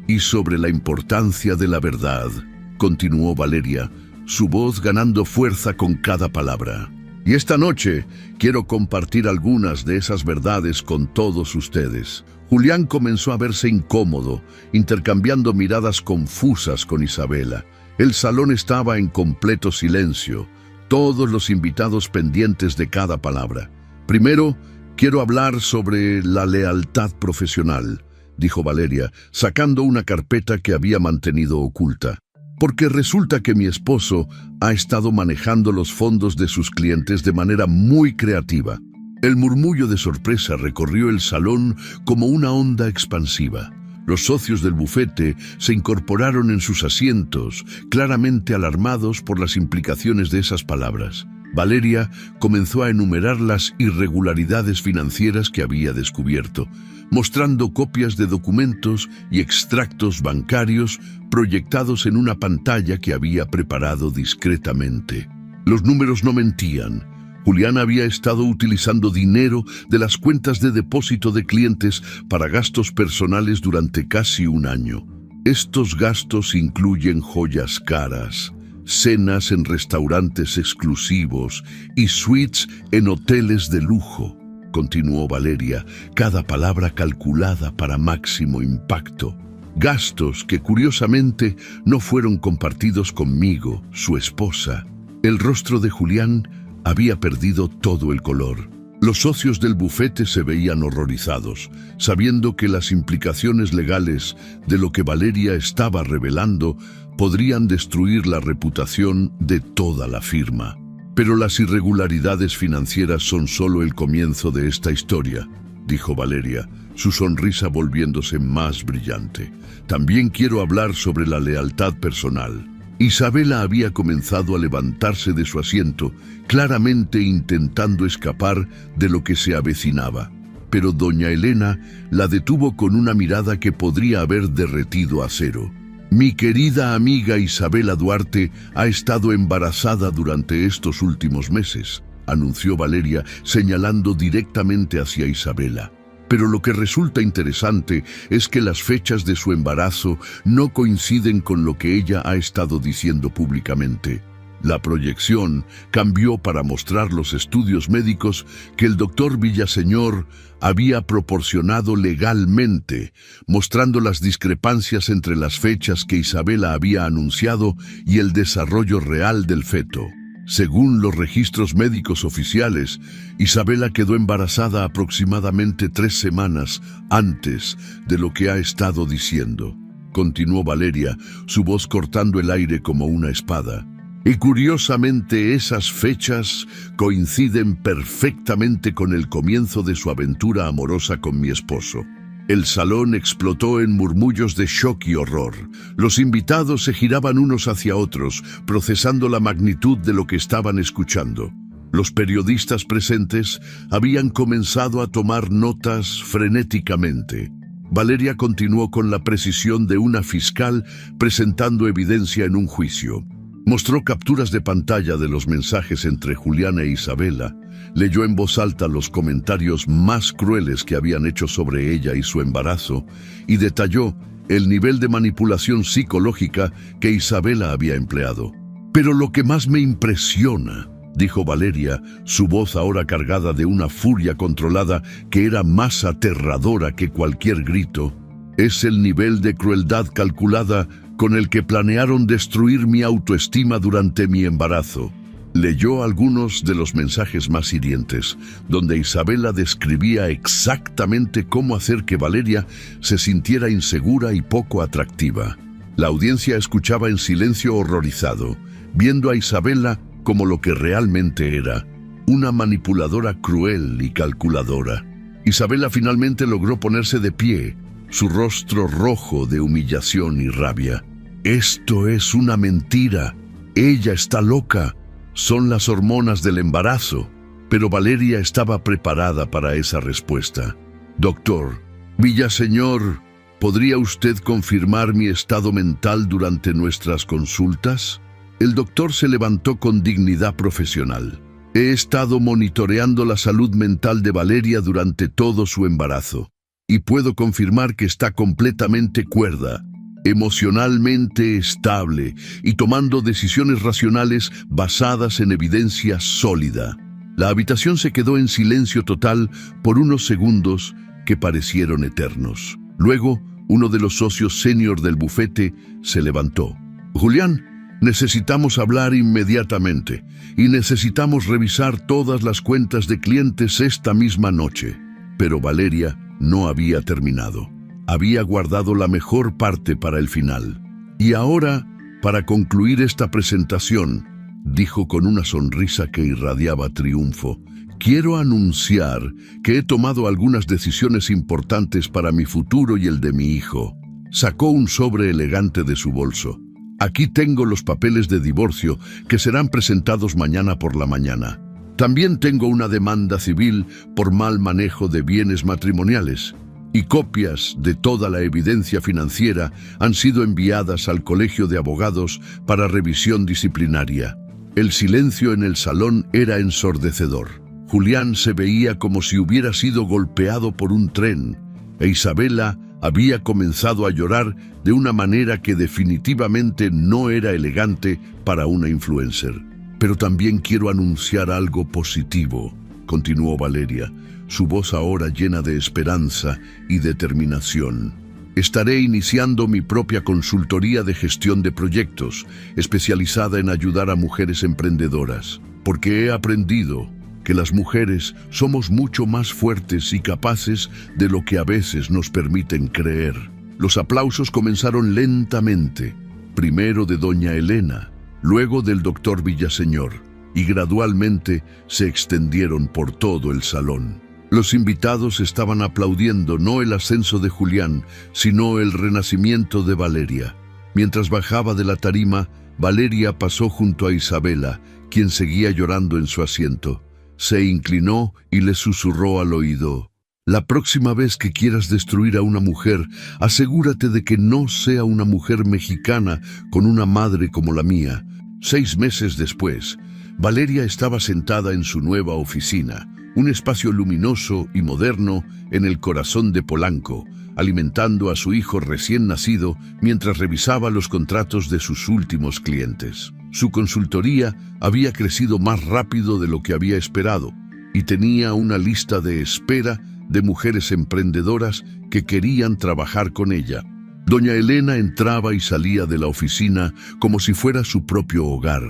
Speaker 1: y sobre la importancia de la verdad, continuó Valeria, su voz ganando fuerza con cada palabra. Y esta noche quiero compartir algunas de esas verdades con todos ustedes. Julián comenzó a verse incómodo, intercambiando miradas confusas con Isabela. El salón estaba en completo silencio, todos los invitados pendientes de cada palabra. «Primero, quiero hablar sobre la lealtad profesional», dijo Valeria, sacando una carpeta que había mantenido oculta. «Porque resulta que mi esposo ha estado manejando los fondos de sus clientes de manera muy creativa». El murmullo de sorpresa recorrió el salón como una onda expansiva. Los socios del bufete se incorporaron en sus asientos, claramente alarmados por las implicaciones de esas palabras. Valeria comenzó a enumerar las irregularidades financieras que había descubierto, mostrando copias de documentos y extractos bancarios proyectados en una pantalla que había preparado discretamente. Los números no mentían. Julián había estado utilizando dinero de las cuentas de depósito de clientes para gastos personales durante casi un año. Estos gastos incluyen joyas caras, cenas en restaurantes exclusivos y suites en hoteles de lujo, continuó Valeria, cada palabra calculada para máximo impacto. Gastos que curiosamente no fueron compartidos conmigo, su esposa. El rostro de Julián había perdido todo el color. Los socios del bufete se veían horrorizados, sabiendo que las implicaciones legales de lo que Valeria estaba revelando podrían destruir la reputación de toda la firma. Pero las irregularidades financieras son solo el comienzo de esta historia, dijo Valeria, su sonrisa volviéndose más brillante. También quiero hablar sobre la lealtad personal. Isabela había comenzado a levantarse de su asiento, claramente intentando escapar de lo que se avecinaba. Pero doña Elena la detuvo con una mirada que podría haber derretido acero. «Mi querida amiga Isabela Duarte ha estado embarazada durante estos últimos meses», anunció Valeria, señalando directamente hacia Isabela. Pero lo que resulta interesante es que las fechas de su embarazo no coinciden con lo que ella ha estado diciendo públicamente. La proyección cambió para mostrar los estudios médicos que el doctor Villaseñor había proporcionado legalmente, mostrando las discrepancias entre las fechas que Isabela había anunciado y el desarrollo real del feto. Según los registros médicos oficiales, Isabela quedó embarazada aproximadamente 3 semanas antes de lo que ha estado diciendo, continuó Valeria, su voz cortando el aire como una espada. Y curiosamente esas fechas coinciden perfectamente con el comienzo de su aventura amorosa con mi esposo. El salón explotó en murmullos de shock y horror. Los invitados se giraban unos hacia otros, procesando la magnitud de lo que estaban escuchando. Los periodistas presentes habían comenzado a tomar notas frenéticamente. Valeria continuó con la precisión de una fiscal presentando evidencia en un juicio. Mostró capturas de pantalla de los mensajes entre Julián e Isabela, leyó en voz alta los comentarios más crueles que habían hecho sobre ella y su embarazo, y detalló el nivel de manipulación psicológica que Isabela había empleado. Pero lo que más me impresiona, dijo Valeria, su voz ahora cargada de una furia controlada que era más aterradora que cualquier grito, es el nivel de crueldad calculada con el que planearon destruir mi autoestima durante mi embarazo. Leyó algunos de los mensajes más hirientes, donde Isabela describía exactamente cómo hacer que Valeria se sintiera insegura y poco atractiva. La audiencia escuchaba en silencio horrorizado, viendo a Isabela como lo que realmente era, una manipuladora cruel y calculadora. Isabela finalmente logró ponerse de pie, su rostro rojo de humillación y rabia. «Esto es una mentira. Ella está loca. Son las hormonas del embarazo». Pero Valeria estaba preparada para esa respuesta. «Doctor, Villaseñor, ¿podría usted confirmar mi estado mental durante nuestras consultas?». El doctor se levantó con dignidad profesional. «He estado monitoreando la salud mental de Valeria durante todo su embarazo, y puedo confirmar que está completamente cuerda, emocionalmente estable y tomando decisiones racionales basadas en evidencia sólida». La habitación se quedó en silencio total por unos segundos que parecieron eternos. Luego, uno de los socios senior del bufete se levantó. «Julián, necesitamos hablar inmediatamente y necesitamos revisar todas las cuentas de clientes esta misma noche». Pero Valeria no había terminado. Había guardado la mejor parte para el final. «Y ahora, para concluir esta presentación», dijo con una sonrisa que irradiaba triunfo, «quiero anunciar que he tomado algunas decisiones importantes para mi futuro y el de mi hijo». Sacó un sobre elegante de su bolso. «Aquí tengo los papeles de divorcio que serán presentados mañana por la mañana. También tengo una demanda civil por mal manejo de bienes matrimoniales, y copias de toda la evidencia financiera han sido enviadas al Colegio de Abogados para revisión disciplinaria». El silencio en el salón era ensordecedor. Julián se veía como si hubiera sido golpeado por un tren, e Isabela había comenzado a llorar de una manera que definitivamente no era elegante para una influencer. «Pero también quiero anunciar algo positivo», continuó Valeria, su voz ahora llena de esperanza y determinación. «Estaré iniciando mi propia consultoría de gestión de proyectos, especializada en ayudar a mujeres emprendedoras, porque he aprendido que las mujeres somos mucho más fuertes y capaces de lo que a veces nos permiten creer». Los aplausos comenzaron lentamente, primero de doña Elena, luego del doctor Villaseñor, y gradualmente se extendieron por todo el salón. Los invitados estaban aplaudiendo no el ascenso de Julián, sino el renacimiento de Valeria. Mientras bajaba de la tarima, Valeria pasó junto a Isabela, quien seguía llorando en su asiento. Se inclinó y le susurró al oído: «La próxima vez que quieras destruir a una mujer, asegúrate de que no sea una mujer mexicana con una madre como la mía». 6 meses después, Valeria estaba sentada en su nueva oficina, un espacio luminoso y moderno en el corazón de Polanco, alimentando a su hijo recién nacido mientras revisaba los contratos de sus últimos clientes. Su consultoría había crecido más rápido de lo que había esperado y tenía una lista de espera de mujeres emprendedoras que querían trabajar con ella. Doña Elena entraba y salía de la oficina como si fuera su propio hogar,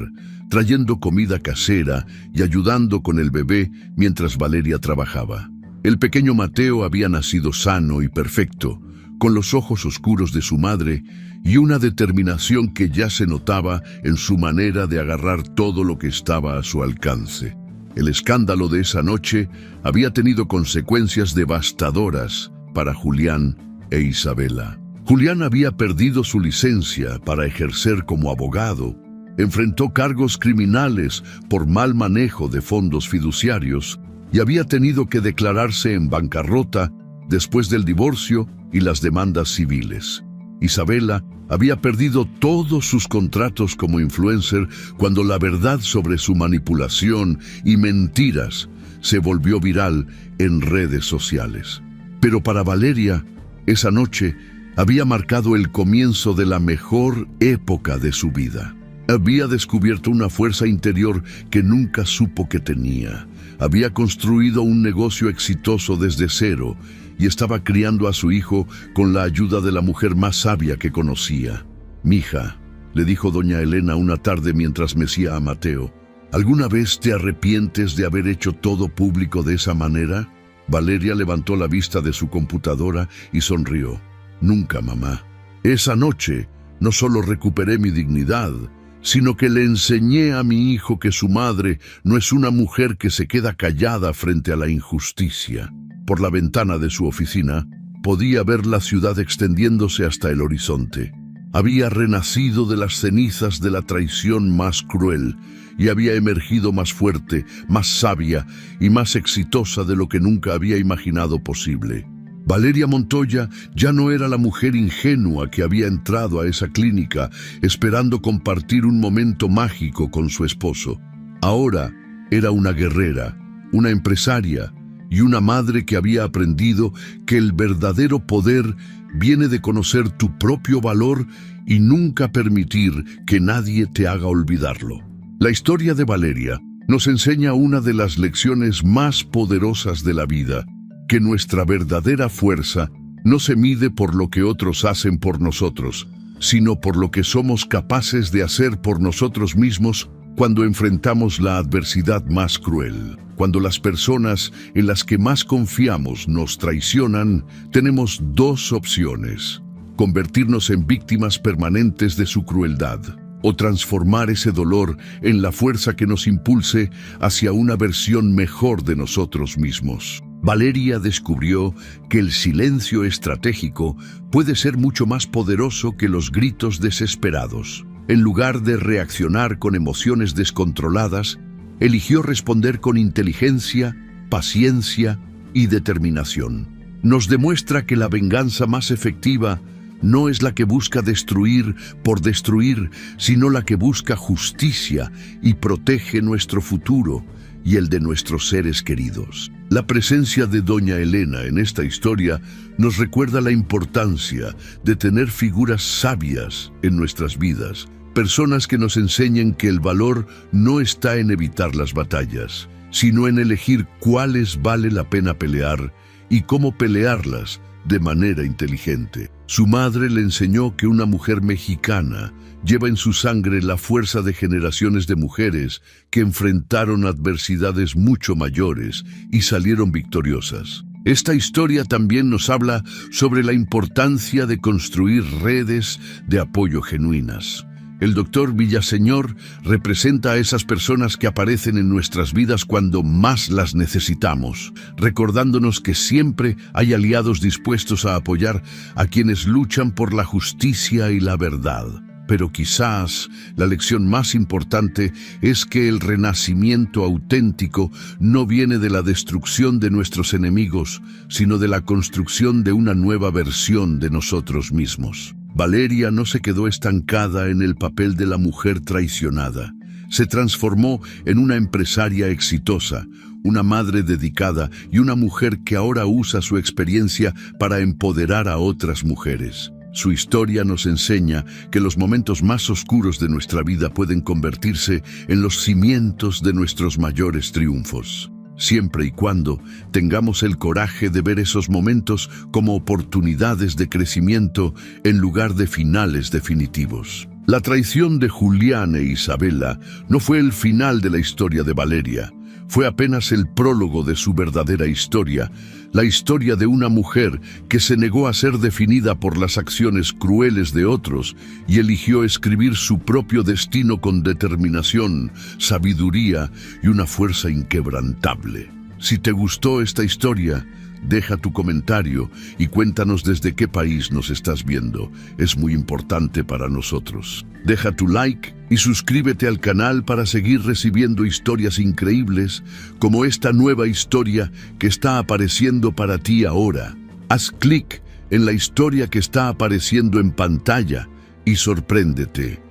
Speaker 1: trayendo comida casera y ayudando con el bebé mientras Valeria trabajaba. El pequeño Mateo había nacido sano y perfecto, con los ojos oscuros de su madre y una determinación que ya se notaba en su manera de agarrar todo lo que estaba a su alcance. El escándalo de esa noche había tenido consecuencias devastadoras para Julián e Isabela. Julián había perdido su licencia para ejercer como abogado, enfrentó cargos criminales por mal manejo de fondos fiduciarios y había tenido que declararse en bancarrota después del divorcio y las demandas civiles. Isabela había perdido todos sus contratos como influencer cuando la verdad sobre su manipulación y mentiras se volvió viral en redes sociales. Pero para Valeria, esa noche había marcado el comienzo de la mejor época de su vida. Había descubierto una fuerza interior que nunca supo que tenía. Había construido un negocio exitoso desde cero y estaba criando a su hijo con la ayuda de la mujer más sabia que conocía. «Mija», le dijo doña Elena una tarde mientras mecía a Mateo, «¿alguna vez te arrepientes de haber hecho todo público de esa manera?» Valeria levantó la vista de su computadora y sonrió. «Nunca, mamá. Esa noche no solo recuperé mi dignidad, sino que le enseñé a mi hijo que su madre no es una mujer que se queda callada frente a la injusticia». Por la ventana de su oficina podía ver la ciudad extendiéndose hasta el horizonte. Había renacido de las cenizas de la traición más cruel y había emergido más fuerte, más sabia y más exitosa de lo que nunca había imaginado posible. Valeria Montoya ya no era la mujer ingenua que había entrado a esa clínica esperando compartir un momento mágico con su esposo. Ahora era una guerrera, una empresaria y una madre que había aprendido que el verdadero poder viene de conocer tu propio valor y nunca permitir que nadie te haga olvidarlo. La historia de Valeria nos enseña una de las lecciones más poderosas de la vida, que nuestra verdadera fuerza no se mide por lo que otros hacen por nosotros, sino por lo que somos capaces de hacer por nosotros mismos cuando enfrentamos la adversidad más cruel. Cuando las personas en las que más confiamos nos traicionan, tenemos dos opciones: convertirnos en víctimas permanentes de su crueldad, o transformar ese dolor en la fuerza que nos impulse hacia una versión mejor de nosotros mismos. Valeria descubrió que el silencio estratégico puede ser mucho más poderoso que los gritos desesperados. En lugar de reaccionar con emociones descontroladas, eligió responder con inteligencia, paciencia y determinación. Nos demuestra que la venganza más efectiva no es la que busca destruir por destruir, sino la que busca justicia y protege nuestro futuro y el de nuestros seres queridos. La presencia de doña Elena en esta historia nos recuerda la importancia de tener figuras sabias en nuestras vidas, personas que nos enseñen que el valor no está en evitar las batallas, sino en elegir cuáles vale la pena pelear y cómo pelearlas de manera inteligente. Su madre le enseñó que una mujer mexicana lleva en su sangre la fuerza de generaciones de mujeres que enfrentaron adversidades mucho mayores y salieron victoriosas. Esta historia también nos habla sobre la importancia de construir redes de apoyo genuinas. El doctor Villaseñor representa a esas personas que aparecen en nuestras vidas cuando más las necesitamos, recordándonos que siempre hay aliados dispuestos a apoyar a quienes luchan por la justicia y la verdad. Pero quizás la lección más importante es que el renacimiento auténtico no viene de la destrucción de nuestros enemigos, sino de la construcción de una nueva versión de nosotros mismos. Valeria no se quedó estancada en el papel de la mujer traicionada. Se transformó en una empresaria exitosa, una madre dedicada y una mujer que ahora usa su experiencia para empoderar a otras mujeres. Su historia nos enseña que los momentos más oscuros de nuestra vida pueden convertirse en los cimientos de nuestros mayores triunfos, siempre y cuando tengamos el coraje de ver esos momentos como oportunidades de crecimiento en lugar de finales definitivos. La traición de Julián e Isabela no fue el final de la historia de Valeria, fue apenas el prólogo de su verdadera historia, la historia de una mujer que se negó a ser definida por las acciones crueles de otros y eligió escribir su propio destino con determinación, sabiduría y una fuerza inquebrantable. Si te gustó esta historia, deja tu comentario y cuéntanos desde qué país nos estás viendo. Es muy importante para nosotros. Deja tu like y suscríbete al canal para seguir recibiendo historias increíbles como esta nueva historia que está apareciendo para ti ahora. Haz clic en la historia que está apareciendo en pantalla y sorpréndete.